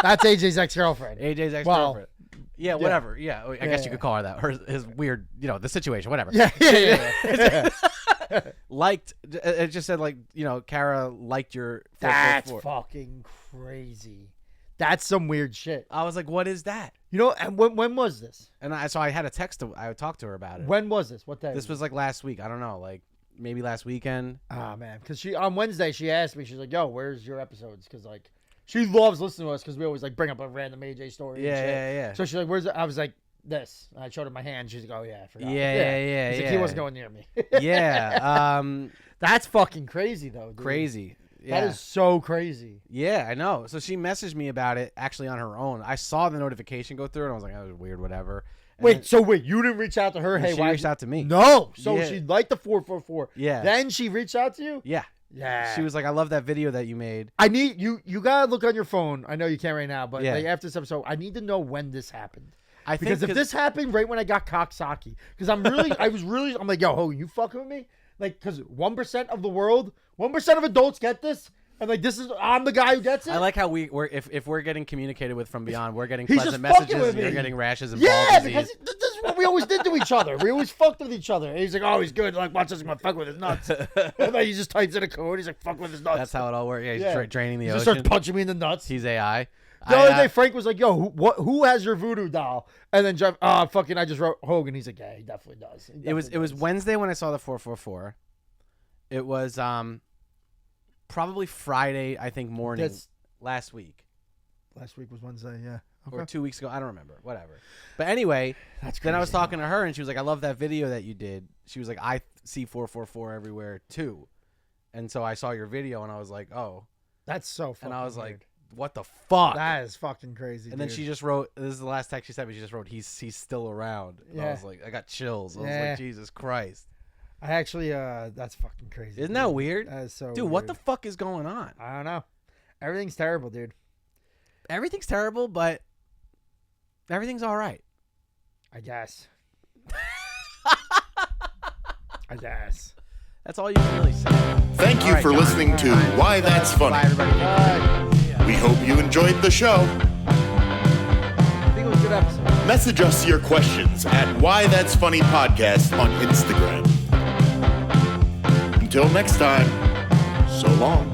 That's AJ's ex-girlfriend. AJ's ex-girlfriend. Yeah, whatever. Yeah, I guess you could call her that. His weird, the situation, whatever. Yeah. Liked. It just said like, Kara liked your 444. That's fucking crazy. That's some weird shit. I was like, what is that? And when was this? And so I had a text. I talked to her about it. When was this? What day? This was like last week. I don't know, like maybe last weekend. Oh man, because on Wednesday she asked me. She's like, "Yo, where's your episodes?" Because like she loves listening to us because we always like bring up a random AJ story. Yeah. So she's like, "Where's?" I was like, "This." And I showed her my hand. She's like, "Oh yeah, I forgot." Yeah. He's like, he wasn't going near me. Yeah. That's fucking crazy though. Dude. Crazy. Yeah. That is so crazy. Yeah, I know. So she messaged me about it actually on her own. I saw the notification go through and I was like, oh, that was weird, whatever. And Wait, you didn't reach out to her? Hey, she reached out to me. No. So she liked the 444. Yeah. Then she reached out to you? Yeah. Yeah. She was like, I love that video that you made. I need you gotta look on your phone. I know you can't right now, but Yeah. like after this episode, I need to know when this happened. Because if this happened right when I got Coxsaki, because I'm like, yo, Hogan, you fucking with me? Like, because 1% of the world, 1% of adults get this. And like I'm the guy who gets it. I like how we're if we're getting communicated with from beyond, we're getting He's pleasant just fucking messages. with And you're me. getting rashes and ball disease. Because this is what we always did to each other. We always fucked with each other. And he's like, oh, he's good. Like, watch us gonna fuck with his nuts. And then he just types in a code. He's like, fuck with his nuts. That's how it all works. Yeah, he's draining the he ocean. just starts punching me in the nuts. He's AI. The other day, Frank was like, yo, who has your voodoo doll? And then Jeff, I just wrote Hogan. He's like, yeah, he definitely does. It was Wednesday when I saw the 444. It was probably Friday, I think, morning last week. Last week was Wednesday, yeah. Okay. Or 2 weeks ago. I don't remember. Whatever. But anyway, then I was talking to her, and she was like, I love that video that you did. She was like, I see 444 everywhere, too. And so I saw your video, and I was like, oh. That's so fucking And I was weird. like, what the fuck? That is fucking crazy, And then she just wrote, this is the last text she sent me, she just wrote, he's still around. And I was like, I got chills. I was like, Jesus Christ. I actually, that's fucking crazy. Isn't that weird? That is so Dude, weird. what the fuck is going on? I don't know. Everything's terrible, dude. Everything's terrible, but everything's all right. I guess. I guess. That's all you can really say. Thank you for listening to Why That's Funny. Bye, everybody. We hope you enjoyed the show. I think it was a good episode. Message us your questions at Why That's Funny Podcast on Instagram. Until next time, so long.